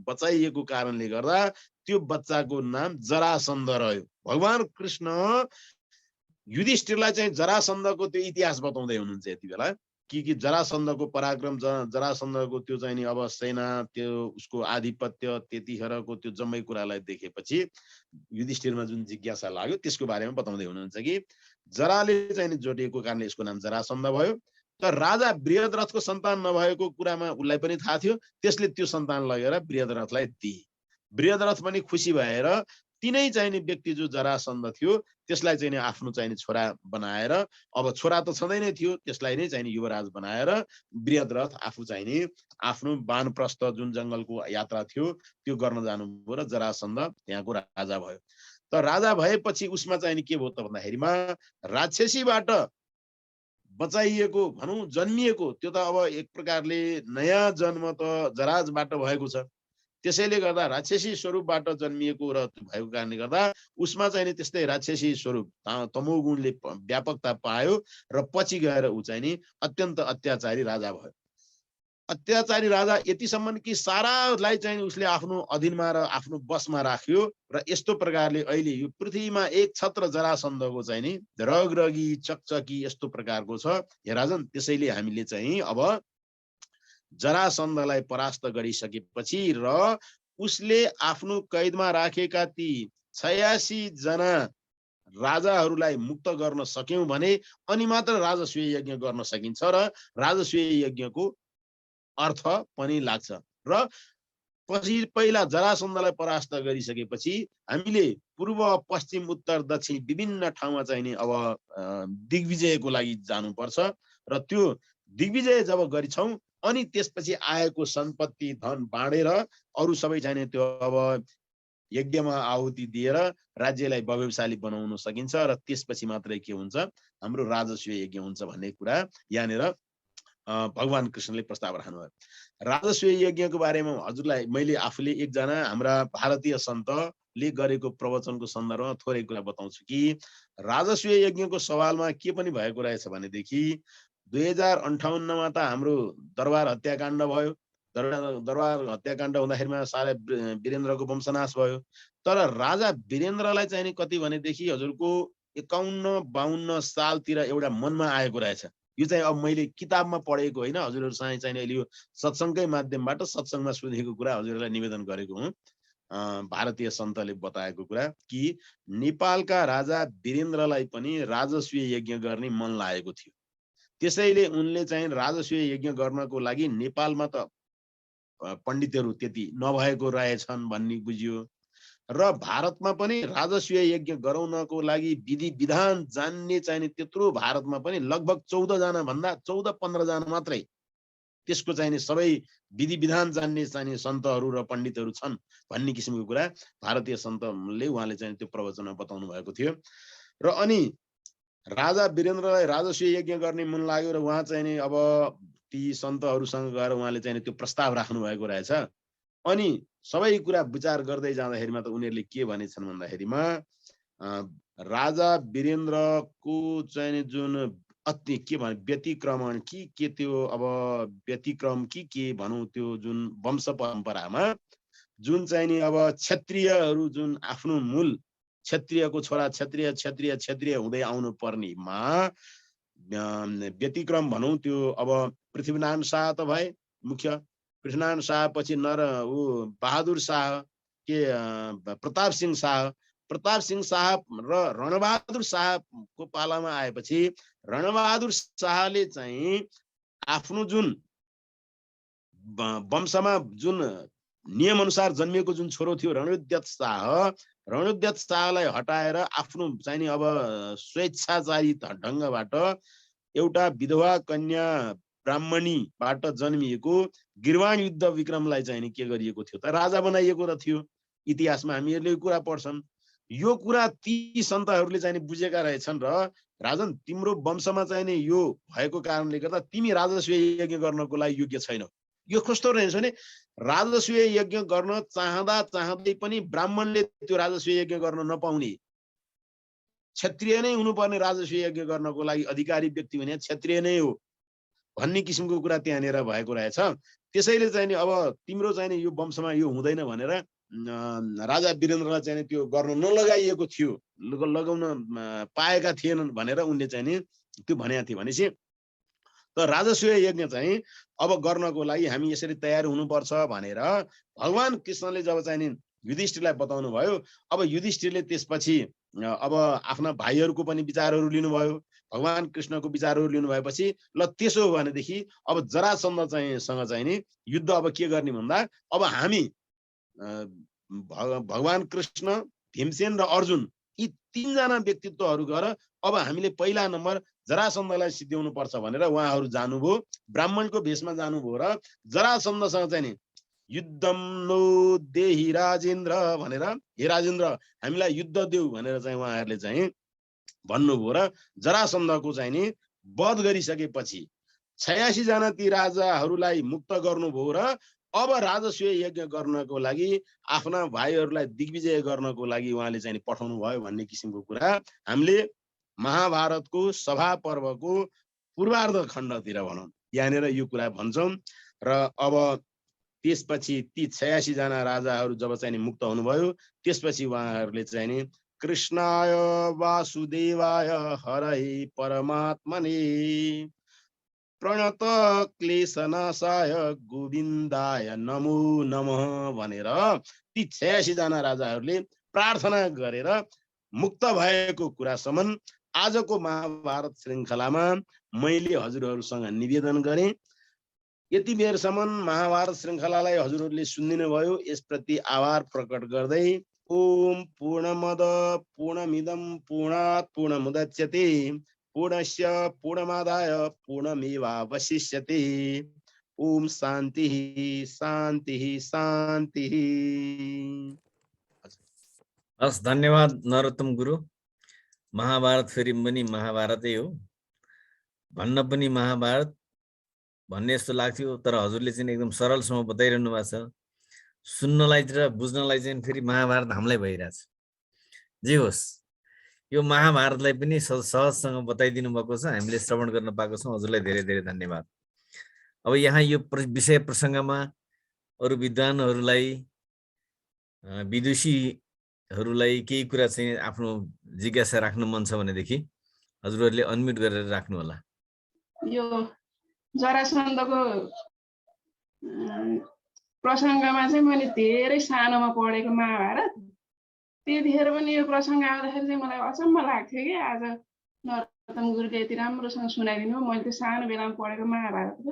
बचाइएको कारणले गर्दा त्यो बच्चाको नाम जरासन्ध रह्यो। भगवान कृष्ण युधिष्ठिरलाई चाहिँ जरासन्धको त्यो इतिहास बताउँदै हुनुहुन्छ यति बेला कि जरासन्धको पराक्रम, जरासन्धको त्यो चाहिँ नि अब सेना, त्यो उसको आधिपत्य, त्यतिखेरको त्यो जम्मै कुरालाई देखेपछि युधिष्ठिरमा जुन जिज्ञासा लाग्यो त्यसको बारेमा बताउँदै हुनुहुन्छ कि जराले चाहिँ नि जोडिएको कारणले यसको नाम जरासन्ध भयो। तर राजा बृहद्रथको सन्तान नभएको कुरामा उसलाई पनि थाहा थियो, त्यसले त्यो सन्तान लगेर बृहद्रथलाई दिए। बृहद्रथ पनि खुसी भएर तिनै चाहिने व्यक्ति जो जरासन्ध थियो त्यसलाई चाहिँ नि आफ्नो चाहिने छोरा बनाएर, अब छोरा त छँदै नै थियो, त्यसलाई नै चाहिने युवराज बनाएर बृहद्रथ आफू चाहिने आफ्नो वानप्रस्थ जुन जङ्गलको यात्रा थियो त्यो गर्न जानुभयो र जरासन्ध त्यहाँको राजा भयो। त राजा भएपछि उसमा चाहिने के भयो त भन्दाखेरिमा राक्षसीबाट बचाइएको भनौँ जन्मिएको त्यो त अब एक प्रकारले नयाँ जन्म त जराजबाट भएको छ। त्यसैले गर्दा राक्षसी स्वरूपबाट जन्मिएको र भएको कारणले गर्दा उसमा चाहिँ नि त्यस्तै राक्षसी स्वरूप तमोगुणले व्यापकता पायो र पछि गएर ऊ चाहिँ नि अत्यन्त अत्याचारी राजा भयो। अत्याचारी राजा यतिसम्म कि सारालाई चाहिँ उसले आफ्नो अधीनमा र आफ्नो बसमा राख्यो र यस्तो प्रकारले अहिले यो पृथ्वीमा एक छत्र जरासन्धको चाहिँ नि रगरगी चकचकी यस्तो प्रकारको छ हे राजन। त्यसैले हामीले चाहिँ अब जरासन्धलाई परास्त गरिसकेपछि र उसले आफ्नो कैदमा राखेका ती 86 जना राजाहरूलाई मुक्त गर्न सक्यौं भने अनि मात्र राजस्वीय यज्ञ गर्न सकिन्छ र राजस्वीय यज्ञको अर्थ पनि लाग्छ। र पछि पहिला जरासन्धलाई परास्त गरिसकेपछि हामीले पूर्व पश्चिम उत्तर दक्षिण विभिन्न ठाउँमा चाहिँ नि अब दिग्विजयको लागि जानुपर्छ र त्यो दिग्विजय जब गरिछौं अनि त्यसपछि आएको सम्पत्ति धन बाँडेर अरु सबै चाहिँ त्यो अब यज्ञमा आहुति दिएर राज्यलाई प्रभावशाली बनाउन सकिन्छ र त्यसपछि मात्रै के हुन्छ हाम्रो राजस्वीय यज्ञ हुन्छ भन्ने कुरा यहाँनिर भगवान कृष्णले प्रस्ताव राख्नुभयो। राजस्वीय यज्ञको बारेमा हजुरलाई मैले आफूले एकजना हाम्रा भारतीय सन्तले गरेको प्रवचनको सन्दर्भमा थोरै कुरा बताउँछु कि राजस्वीय यज्ञको सवालमा के पनि भएको रहेछ भनेदेखि 2058 त हाम्रो दरबार हत्याकाण्ड भयो। दरबार हत्याकाण्ड हुँदाखेरिमा सारा वीरेन्द्रको वंशनाश भयो। तर राजा वीरेन्द्रलाई चाहिँ कति भनेदेखि हजुरको 51-52 सालतिर एउटा मनमा आएको रहेछ। यो चाहिँ अब मैले किताबमा पढेको होइन, हजुरहरुसँग चाहिँ अहिले यो सत्सङ्गकै माध्यमबाट सत्सङ्गमा सुनेको कुरा हजुरहरूलाई निवेदन गरेको हुँ। भारतीय सन्तले बताएको कुरा कि नेपालका राजा वीरेन्द्रलाई पनि राजस्वीय यज्ञ गर्ने मन लागेको थियो। त्यसैले उनले चाहिँ राजस्वीय यज्ञ गर्नको लागि नेपालमा त पण्डितहरू त्यति नभएको रहेछन् भन्ने बुझियो र भारतमा पनि राजस्वीय यज्ञ गराउनको लागि विधि विधान जान्ने चाहिँ त्यत्रो भारतमा पनि लगभग 14 जना भन्दा 14-15 जना मात्रै त्यसको चाहिँ सबै विधि विधान जान्ने चाहिँ सन्तहरू र पण्डितहरू छन् भन्ने किसिमको कुरा भारतीय सन्तले उहाँले चाहिँ त्यो प्रवचनमा बताउनु भएको थियो। र अनि राजा वीरेन्द्रलाई राजस्वीय यज्ञ गर्ने मन लाग्यो र उहाँ चाहिँ नि अब ती सन्तहरूसँग गएर उहाँले चाहिँ त्यो प्रस्ताव राख्नु भएको रहेछ। अनि सबै कुरा विचार गर्दै जाँदाखेरिमा त उनीहरूले के भनेछन् भन्दाखेरिमा राजा वीरेन्द्रको चाहिँ जुन अति के भने व्यतिक्रमण के त्यो अब व्यतिक्रम के भनौँ त्यो जुन वंश परम्परामा जुन चाहिँ नि अब क्षत्रियहरू जुन आफ्नो मूल क्षत्रियको छोरा क्षत्रिय हुँदै आउनु पर्नेमा व्यतिक्रम भनौँ त्यो अब पृथ्वीनारायण शाह त भए मुख्य, पृथ्वीनारायण शाह पछि बहादुर शाह के प्रताप सिंह शाह र रणबहादुर शाहको पालामा आएपछि रणबहादुर शाहले चाहिँ आफ्नो जुन वंशमा जुन नियम अनुसार जन्मिएको जुन छोरो थियो रणुद्यत शाहलाई हटाएर आफ्नो चाहिँ नि अब स्वेच्छाचारी ढङ्गबाट एउटा विधवा कन्या ब्राह्मणीबाट जन्मिएको गिरवाण युद्ध विक्रमलाई चाहिँ नि के गरिएको थियो त राजा बनाइएको र थियो। इतिहासमा हामीहरूले यो कुरा पढ्छन्। यो कुरा ती सन्तहरूले चाहिँ बुझेका रहेछन् र राजन तिम्रो वंशमा चाहिँ नि यो भएको कारणले गर्दा तिमी राजस्वीय यज्ञ गर्नको लागि योग्य छैनौ। यो कस्तो रहेछ भने राजस्वीय यज्ञ गर्न चाहँदै पनि ब्राह्मणले त्यो राजस्वीय यज्ञ गर्न नपाउने, क्षत्रिय नै हुनुपर्ने राजस्वीय यज्ञ गर्नको लागि अधिकारी व्यक्ति भने क्षत्रिय नै हो भन्ने किसिमको कुरा त्यहाँनिर भएको रहेछ। त्यसैले चाहिँ नि अब तिम्रो चाहिँ नि यो वंशमा यो हुँदैन भनेर राजा वीरेन्द्रलाई चाहिँ त्यो गर्न नलगाइएको थियो, लगाउन पाएका थिएनन् भनेर उनले चाहिँ नि त्यो भनेका थिए। भनेपछि त राजस्वीय यज्ञ चाहिँ अब गर्नको लागि हामी यसरी तयार हुनुपर्छ भनेर भगवान कृष्णले जब चाहिँ नि युधिष्ठिरलाई बताउनु भयो। अब युधिष्ठिरले त्यसपछि अब आफ्ना भाइहरूको पनि विचारहरू लिनुभयो, भगवान कृष्णको विचारहरू लिनु भएपछि ल त्यसो हो भनेदेखि अब जरासन्ध सँग चाहिँ नि युद्ध अब के गर्ने भन्दा अब हामी भगवान कृष्ण, भीमसेन र अर्जुन यी 3 जना व्यक्तित्वहरू गएर अब हामीले पहिला नम्बर जरासन्धलाई सिद्ध्याउनु पर्छ भनेर उहाँहरू जानुभयो, ब्राह्मणको भेषमा जानुभयो र जरासन्धसँग चाहिँ नि युद्धम नो देहि राजेन्द्र भनेर हे राजेन्द्र हामीलाई युद्ध देऊ भनेर चाहिँ उहाँहरूले चाहिँ भन्नुभयो र जरासन्धको चाहिँ नि वध गरिसकेपछि 86 जना ती राजाहरूलाई मुक्त गर्नुभयो र अब राजस्वीय यज्ञ गर्नको लागि आफ्ना भाइहरूलाई दिग्विजय गर्नको लागि उहाँले चाहिँ पठाउनु भयो भन्ने किसिमको कुरा हामीले महाभारतको सभा पर्वको पूर्वार्ध खण्डतिर भनौँ यहाँनिर यो कुरा भन्छौँ। र अब त्यसपछि ती 86 जना राजाहरू जब चाहिँ नि मुक्त हुनुभयो त्यसपछि उहाँहरूले चाहिँ नि कृष्णाय वासुदेवाय हरये परमात्मने प्रणत क्लेशनाशाय गोविन्दाय नमो नमः भनेर ती 86 जना राजाहरूले प्रार्थना गरेर मुक्त भएको कुरासम्म आजको महाभारत श्रृङ्खलामा मैले हजुरहरूसँग निवेदन गरेँ। यति बेरसम्म महाभारत श्रृङ्खलालाई हजुरहरूले सुनिदिनु भयो, यसप्रति आभार प्रकट गर्दै ओम पूर्णमद पूर्णमिदं पूर्णात् पूर्णमुदच्यते पूर्णस्य पूर्णमादाय पूर्णमेवावशिष्यते। ओम शान्ति शान्ति शान्ति। हस्, धन्यवाद नरोत्तम गुरु। महाभारत फेरि पनि महाभारतै हो, भन्न पनि महाभारत भन्ने जस्तो लाग्थ्यो, तर हजुरले चाहिँ एकदम सरलसँग बताइरहनु भएको छ। सुन्नलाई र बुझ्नलाई चाहिँ फेरि महाभारत हामीलाई भइरहेछ। जे होस्, यो महाभारतलाई पनि सहजसँग बताइदिनु भएको छ, हामीले श्रवण गर्न पाएको छौँ। हजुरलाई धेरै धेरै धन्यवाद। अब यहाँ यो विषय प्रसङ्गमा अरू विद्वानहरूलाई, विदुषीहरूलाई केही कुरा चाहिँ आफ्नो जिज्ञासा राख्नु मन छ भनेदेखि हजुरहरूले अनम्युट गरेर राख्नु होला। यो जरासन्धको प्रसङ्गमा चाहिँ मैले धेरै सानोमा पढेको महाभारत, त्यतिखेर पनि यो प्रसङ्ग आउँदाखेरि चाहिँ मलाई अचम्म लाग्थ्यो कि आज नरोत्तम गुरुले यति राम्रोसँग सुनाइदिनु। मैले त्यो सानो बेलामा पढेको महाभारतको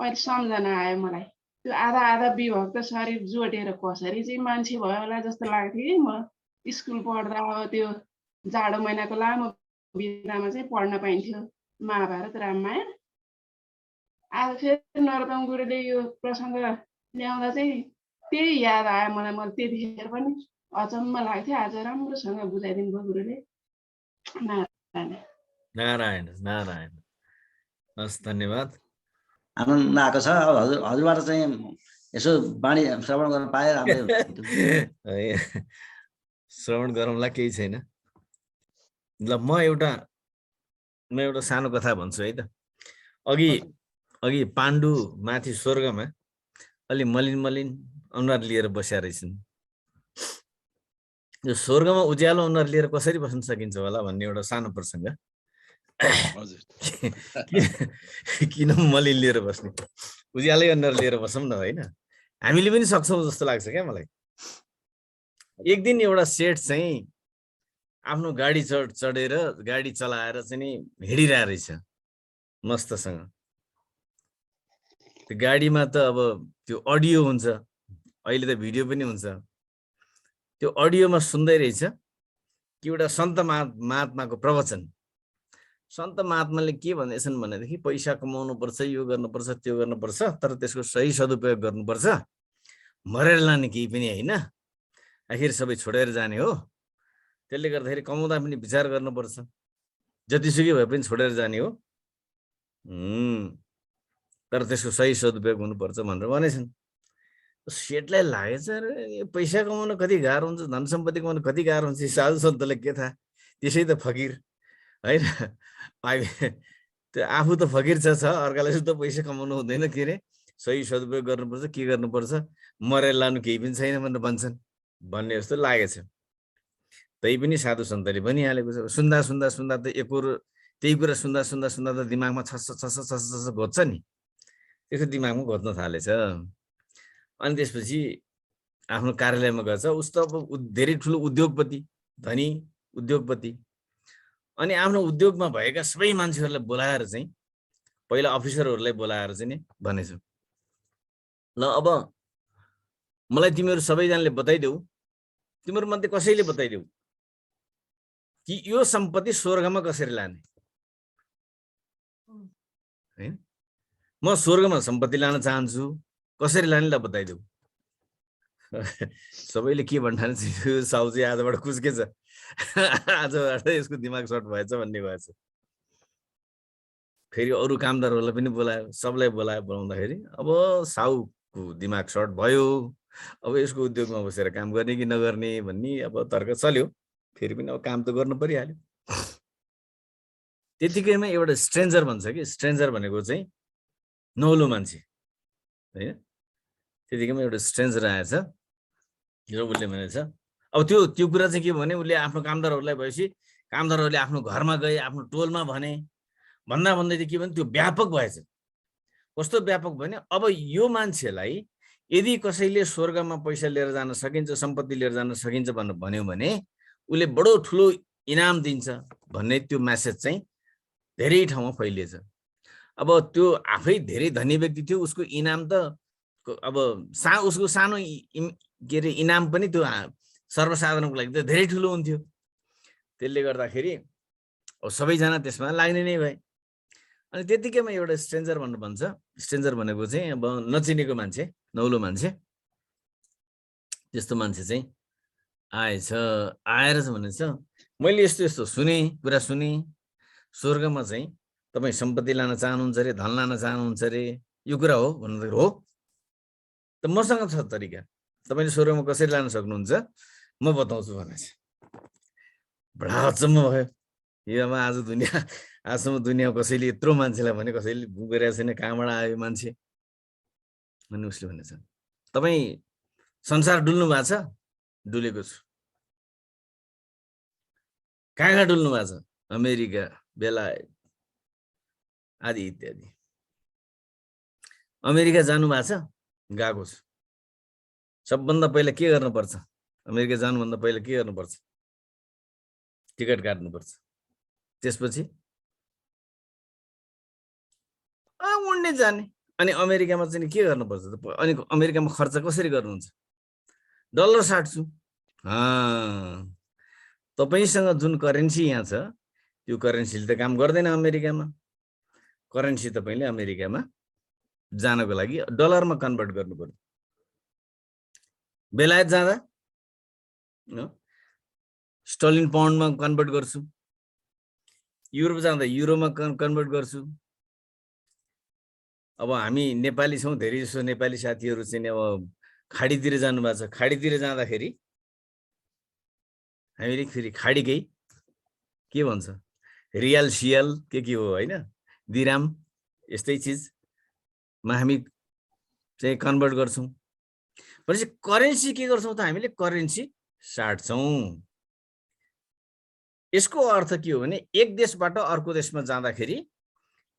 अहिले सम्झना आयो मलाई। त्यो आधा आधा विभक्त शरीर जोडेर कसरी चाहिँ मान्छे भयो होला जस्तो लाग्थ्यो कि म स्कुल पढ्दा। अब त्यो जाडो महिनाको लामो बिदामा चाहिँ पढ्न पाइन्थ्यो महाभारत रामायण। आज फेरि नरोत्तम गुरुले यो प्रसङ्ग ल्याउँदा चाहिँ त्यही याद आयो मलाई। मैले त्यतिखेर पनि अचम्म लाग्थ्यो, आज राम्रोसँग बुझाइदिनु भयो गुरुले। नारायण नारायण नारायण। हस्, धन्यवाद। आनन्द आएको छ। अब हजुरबाट चाहिँ यसो बाणी श्रवण गर्न पाए राम्रै हुन्थ्यो। श्रवण गरौँला, केही छैन। ल म एउटा सानो कथा भन्छु है त। अघि पाण्डु माथि स्वर्गमा अलि मलिन अनुहार लिएर बस्या रहेछन्। यो स्वर्गमा उज्यालो अनुहार लिएर कसरी बस्न सकिन्छ होला भन्ने एउटा सानो प्रसङ्ग। किन मलिन लिएर बस्ने, उज्यालै अनुहार लिएर बसौँ न, होइन? हामीले पनि सक्छौँ जस्तो लाग्छ क्या मलाई। एक दिन एउटा सेठ चाहिँ आफ्नो गाडी चढेर गाडी चलाएर चाहिँ नि हिँडिरहेको रहेछ मस्तसँग। त्यो गाडीमा त अब त्यो अडियो हुन्छ, अहिले त भिडियो पनि हुन्छ। त्यो अडियोमा सुन्दै रहेछ कि एउटा सन्त महात्माको प्रवचन। सन्त महात्माले के भन्दैछन् भनेदेखि पैसा कमाउनु पर्छ, यो गर्नुपर्छ, त्यो गर्नुपर्छ, तर त्यसको सही सदुपयोग गर्नुपर्छ। मरेर लाने केही पनि होइन, आखिर सबै छोडेर जाने हो। त्यसले गर्दाखेरि कमाउँदा पनि विचार गर्नुपर्छ, जतिसुकै भए पनि छोडेर जाने हो, तर त्यसको सही सदुपयोग हुनुपर्छ भनेर भनेछन्। सेठलाई लागेछ यो पैसा कमाउन कति गाह्रो हुन्छ, धन सम्पत्ति कमाउन कति गाह्रो हुन्छ, साधु सन्तले के थाहा, त्यसै त फकिर होइन। त्यो आफू त फकिर छ, अर्कालाई त पैसा कमाउनु हुँदैन, के अरे सही सदुपयोग गर्नुपर्छ, के गर्नुपर्छ, मरेर लानु केही पनि छैन भनेर भन्छन् भन्ने जस्तो लागेछ। तै पनि साधु सन्तले भनिहालेको छ। सुन्दा त त्यही कुरा सुन्दा त दिमागमा छस घोज्छ नि, त्यसको दिमागमा घोज्न थालेछ। अनि त्यसपछि आफ्नो कार्यालयमा गएछ। उस्तो अब धेरै ठुलो उद्योगपति, धनी उद्योगपति। अनि आफ्नो उद्योगमा भएका सबै मान्छेहरूलाई बोलाएर चाहिँ, पहिला अफिसरहरूलाई बोलाएर चाहिँ नि भनेछ, ल अब मलाई तिमीहरू सबैजनाले बताइदेऊ, तिमीहरू मध्ये कसैले बताइदेऊ कि यो सम्पत्ति स्वर्गमा कसरी लाने। हैन, म स्वर्गमा सम्पत्ति लान चाहन्छु, कसरी लाने ल बताइदेऊ। सबैले के भन्ठाने साउ चाहिँ आजबाट कुस्केछ, आजबाट यसको दिमाग सर्ट भएछ भन्ने भएछ। फेरि अरू कामदारहरूलाई पनि बोलायो, सबलाई बोलाउँदाखेरि अब साउको दिमाग सर्ट भयो, अब यसको उद्योगमा बसेर काम गर्ने कि नगर्ने भन्ने अब तर्क चल्यो। फेरि पनि अब काम त गर्नु परिहाल्यो। त्यतिकैमा एउटा स्ट्रेन्जर भन्छ कि, स्ट्रेन्जर भनेको चाहिँ नौलो मान्छे होइन। त्यतिकैमा एउटा स्ट्रेन्जर आएछ र उसले भनेछ अब त्यो कुरा चाहिँ के भने उसले आफ्नो कामदारहरूलाई भएपछि कामदारहरूले आफ्नो घरमा गए, आफ्नो टोलमा भन्दा भन्दै के भने त्यो व्यापक भएछ। कस्तो व्यापक भने अब यो मान्छेलाई यदि कसैले स्वर्गमा पैसा लिएर जान सकिन्छ, सम्पत्ति लिएर जान सकिन्छ भनेर भन्यो भने उसले बडो ठुलो इनाम दिन्छ भन्ने त्यो मेसेज चाहिँ धेरै ठाउँमा फैलिएछ। अब त्यो आफै धेरै धनी व्यक्ति थियो, उसको इनाम त अब उसको सानो के अरे इनाम पनि त्यो सर्वसाधारणको लागि त धेरै ठुलो हुन्थ्यो। त्यसले गर्दाखेरि अब सबैजना त्यसमा लाग्ने नै भए। अनि त्यतिकैमा एउटा स्ट्रेन्जर भनेर भन्छ। स्ट्रेन्जर भनेको चाहिँ अब नचिनेको मान्छे, नौलो मान्छे, त्यस्तो मान्छे चाहिँ आएछ। आएर चाहिँ भनेछ मैले यस्तो यस्तो कुरा सुने, स्वर्गमा चाहिँ तपाईँ सम्पत्ति लान चाहनुहुन्छ अरे, धन लान चाहनुहुन्छ अरे, यो कुरा हो भन्दाखेरि हो त मसँग छ तरिका, तपाईँले स्वर्गमा कसरी लान सक्नुहुन्छ म बताउँछु भनेछ। बडा अचम्म भयो। यो आजसम्म दुनियाँ कसैले यत्रो मान्छेलाई भने कसैले गरिरहेको छैन, कहाँबाट आयो मान्छे अनि उसले भनेछ तपाईँ संसार डुल्नु भएको छ? डुलेको छु। कहाँ डुल्नु भएको छ? अमेरिका, बेलायत आदि इत्यादि। अमेरिका जानु भएको छ? गएको छु। सबभन्दा पहिला के गर्नुपर्छ? अमेरिका जानुभन्दा पहिला के गर्नुपर्छ? टिकट काट्नुपर्छ। त्यसपछि उड्ने जाने। अनि अमेरिकामा चाहिँ के गर्नुपर्छ त? अनि अमेरिकामा खर्च कसरी गर्नुहुन्छ? डलर साट्छु। तपाईसँग जुन करेन्सी यहाँ छ त्यो करेन्सीले त काम गर्दैन अमेरिकामा। करेन्सी तपाईँले अमेरिकामा जानको लागि डलरमा कन्भर्ट गर्नु पर्यो। बेलायत जाँदा स्टर्लिन पाउन्डमा कन्भर्ट गर्छु। युरोप जाँदा युरोमा कन्भर्ट गर्छु। अब हामी नेपाली छौँ, धेरै जसो नेपाली साथीहरू चाहिँ अब खाडीतिर जानुभएको छ। खाडीतिर जाँदाखेरि हामीले फेरि खाडीकै के भन्छ रियल सियल के हो होइन, दिराम यस्तै चिजमा हामी चाहिँ कन्भर्ट गर्छौँ। भनेपछि करेन्सी के गर्छौँ त? हामीले करेन्सी साट्छौँ। यसको अर्थ के हो भने एक देशबाट अर्को देशमा जाँदाखेरि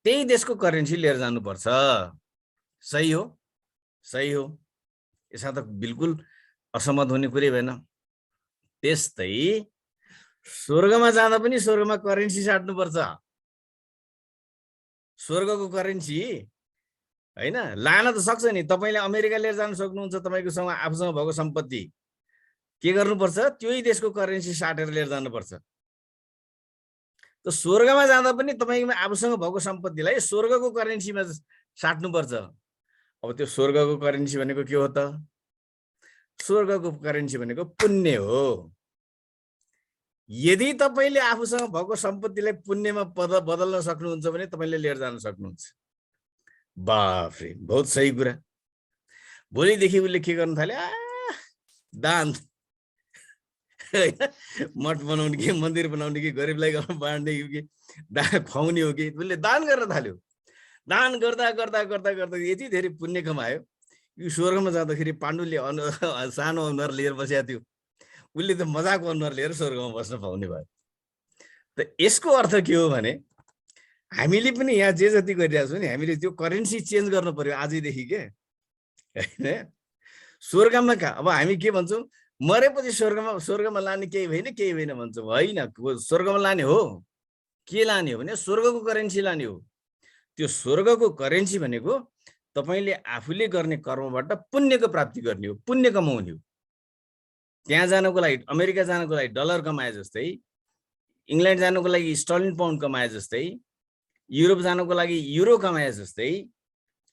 त्यही देशको करेन्सी लिएर जानुपर्छ। सही हो? सही हो। यसमा त बिल्कुल असहमत हुने कुरै भएन। त्यस्तै स्वर्गमा जाँदा पनि स्वर्गमा करेन्सी साट्नुपर्छ। स्वर्गको करेन्सी होइन लान त सक्छ नि। तपाईँले अमेरिका लिएर जान सक्नुहुन्छ, तपाईँकोसँग आफूसँग भएको सम्पत्ति के गर्नुपर्छ? त्यही देशको करेन्सी साटेर लिएर जानुपर्छ। त स्वर्गमा जाँदा पनि तपाईँको आफूसँग भएको सम्पत्तिलाई स्वर्गको करेन्सीमा साट्नुपर्छ। अब त्यो स्वर्गको करेन्सी भनेको के हो त? स्वर्गको करेन्सी भनेको पुण्य हो। यदि तपाईँले आफूसँग भएको सम्पत्तिलाई पुण्यमा बदल्न सक्नुहुन्छ भने तपाईँले लिएर जान सक्नुहुन्छ। बाफ्रे, बहुत सही कुरा। भोलिदेखि उसले के गर्नु थाल्यो? दान, मठ बनाउने कि मन्दिर बनाउने कि गरिबलाई बाँड्ने कि खुवाउने हो कि उसले दान गर्न थाल्यो। दान गर्दा गर्दा गर्दा गर्दा यति धेरै पुण्य कमायो। यो स्वर्गमा जाँदाखेरि पाण्डुले सानो अनुहार लिएर बसेको थियो, उसले त मजाको अनुहार लिएर स्वर्गमा बस्न पाउने भयो। त यसको अर्थ के हो भने हामीले पनि यहाँ जे जति गरिरहेको छौँ नि, हामीले त्यो करेन्सी चेन्ज गर्नु पर्यो आजैदेखि के होइन। स्वर्गमा कहाँ? अब हामी के भन्छौँ? मरेपछि स्वर्गमा लाने केही भएन भन्छौँ। होइन, स्वर्गमा लाने हो। के लाने हो भने स्वर्गको करेन्सी लाने हो। त्यो स्वर्गको करेन्सी भनेको तपाईँले आफूले गर्ने कर्मबाट पुण्यको प्राप्ति गर्ने हो, पुण्य कमाउने हो। त्यहाँ जानको लागि, अमेरिका जानको लागि डलर कमाए जस्तै, इङ्ल्यान्ड जानको लागि स्टर्लिन पाउन्ड कमाए जस्तै, युरोप जानको लागि युरो कमाए जस्तै,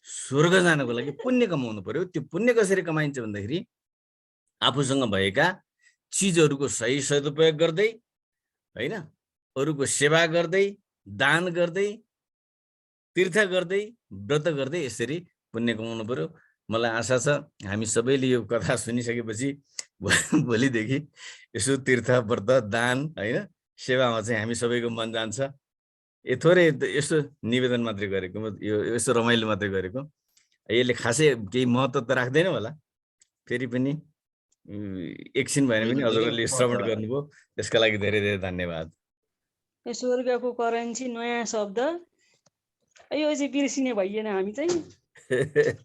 स्वर्ग जानको लागि पुण्य कमाउनु पर्यो। त्यो पुण्य कसरी कमाइन्छ भन्दाखेरि आफूसँग भएका चिजहरूको सही सदुपयोग गर्दै होइन, अरूको सेवा गर्दै, दान गर्दै, तीर्थ गर्दै, व्रत गर्दै यसरी पुण्य कमाउनु पर्यो। मलाई आशा छ हामी सबैले यो कथा सुनिसकेपछि भोलिदेखि यसो तीर्थ, व्रत, दान होइन, सेवामा चाहिँ हामी सबैको मन जान्छ। थोरै यस्तो निवेदन मात्रै गरेको, यो यस्तो रमाइलो मात्रै गरेको, यसले खासै केही महत्त्व त राख्दैन होला। फेरि पनि एकछिन भएन पनि हजुरहरूले श्रवण गर्नुभयो, त्यसका लागि धेरै धेरै धन्यवाद। स्वर्गको करेन्सी नयाँ शब्द, यो चाहिँ बिर्सिने भइएन हामी चाहिँ।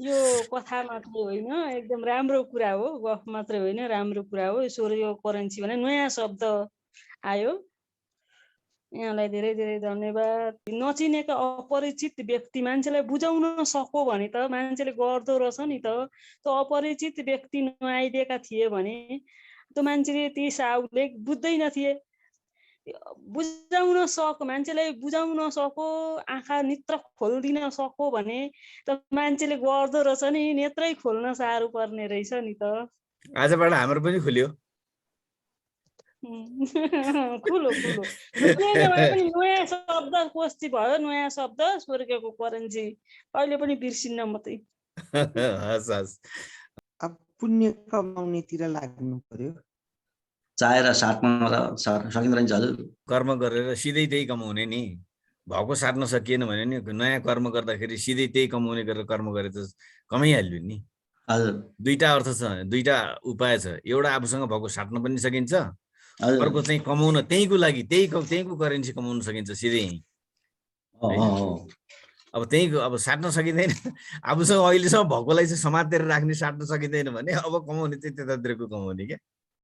यो कथा मात्रै होइन, एकदम राम्रो कुरा हो, गफ मात्रै होइन, राम्रो कुरा हो। स्वर्गको करेन्सी भने नयाँ शब्द आयो। यहाँलाई धेरै धेरै धन्यवाद। नचिनेका अपरिचित व्यक्ति मान्छेलाई बुझाउन सको भने त मान्छेले गर्दो रहेछ नि त। त्यो अपरिचित व्यक्ति नआइदिएका थिए भने त्यो मान्छेले ती साउले बुझ्दैन थिए। बुझाउन सक मान्छेलाई बुझाउन सको, आँखा नेत्र खोल्दिन सको भने त मान्छेले गर्दो रहेछ नि। नेत्रै खोल्न साह्रो पर्ने रहेछ नि त। आजबाट हाम्रो पनि खुल्यो। खुलो खुलो नयाँ शब्द कोष्ठी भयो, नयाँ शब्द स्वर्गको करेन्सी, अहिले पनि बिर्सिन्न म चाहिँ। हस् हस्। अब पुण्य कमाउनेतिर लाग्नु पर्यो। चाहेर साट्न सकिँदैन हजुर। कर्म गरेर सिधै त्यही कमाउने नि, भएको साट्न सकिएन भने नि नयाँ कर्म गर्दाखेरि सिधै त्यही कमाउने गरेर कर्म गरे त कमाइहाल्यो नि। हजुर दुईटा अर्थ छ, दुईटा उपाय छ। एउटा आफूसँग भएको साट्न पनि सकिन्छ, हजुर अर्को चाहिँ कमाउन त्यहीको लागि त्यहीको करेन्सी कमाउन सकिन्छ सिधै। अब त्यहीको अब साट्न सकिँदैन, आफूसँग अहिलेसम्म भएकोलाई चाहिँ समातेर राख्ने साट्न सकिँदैन भने अब कमाउने चाहिँ त्यतातिरको कमाउने क्या।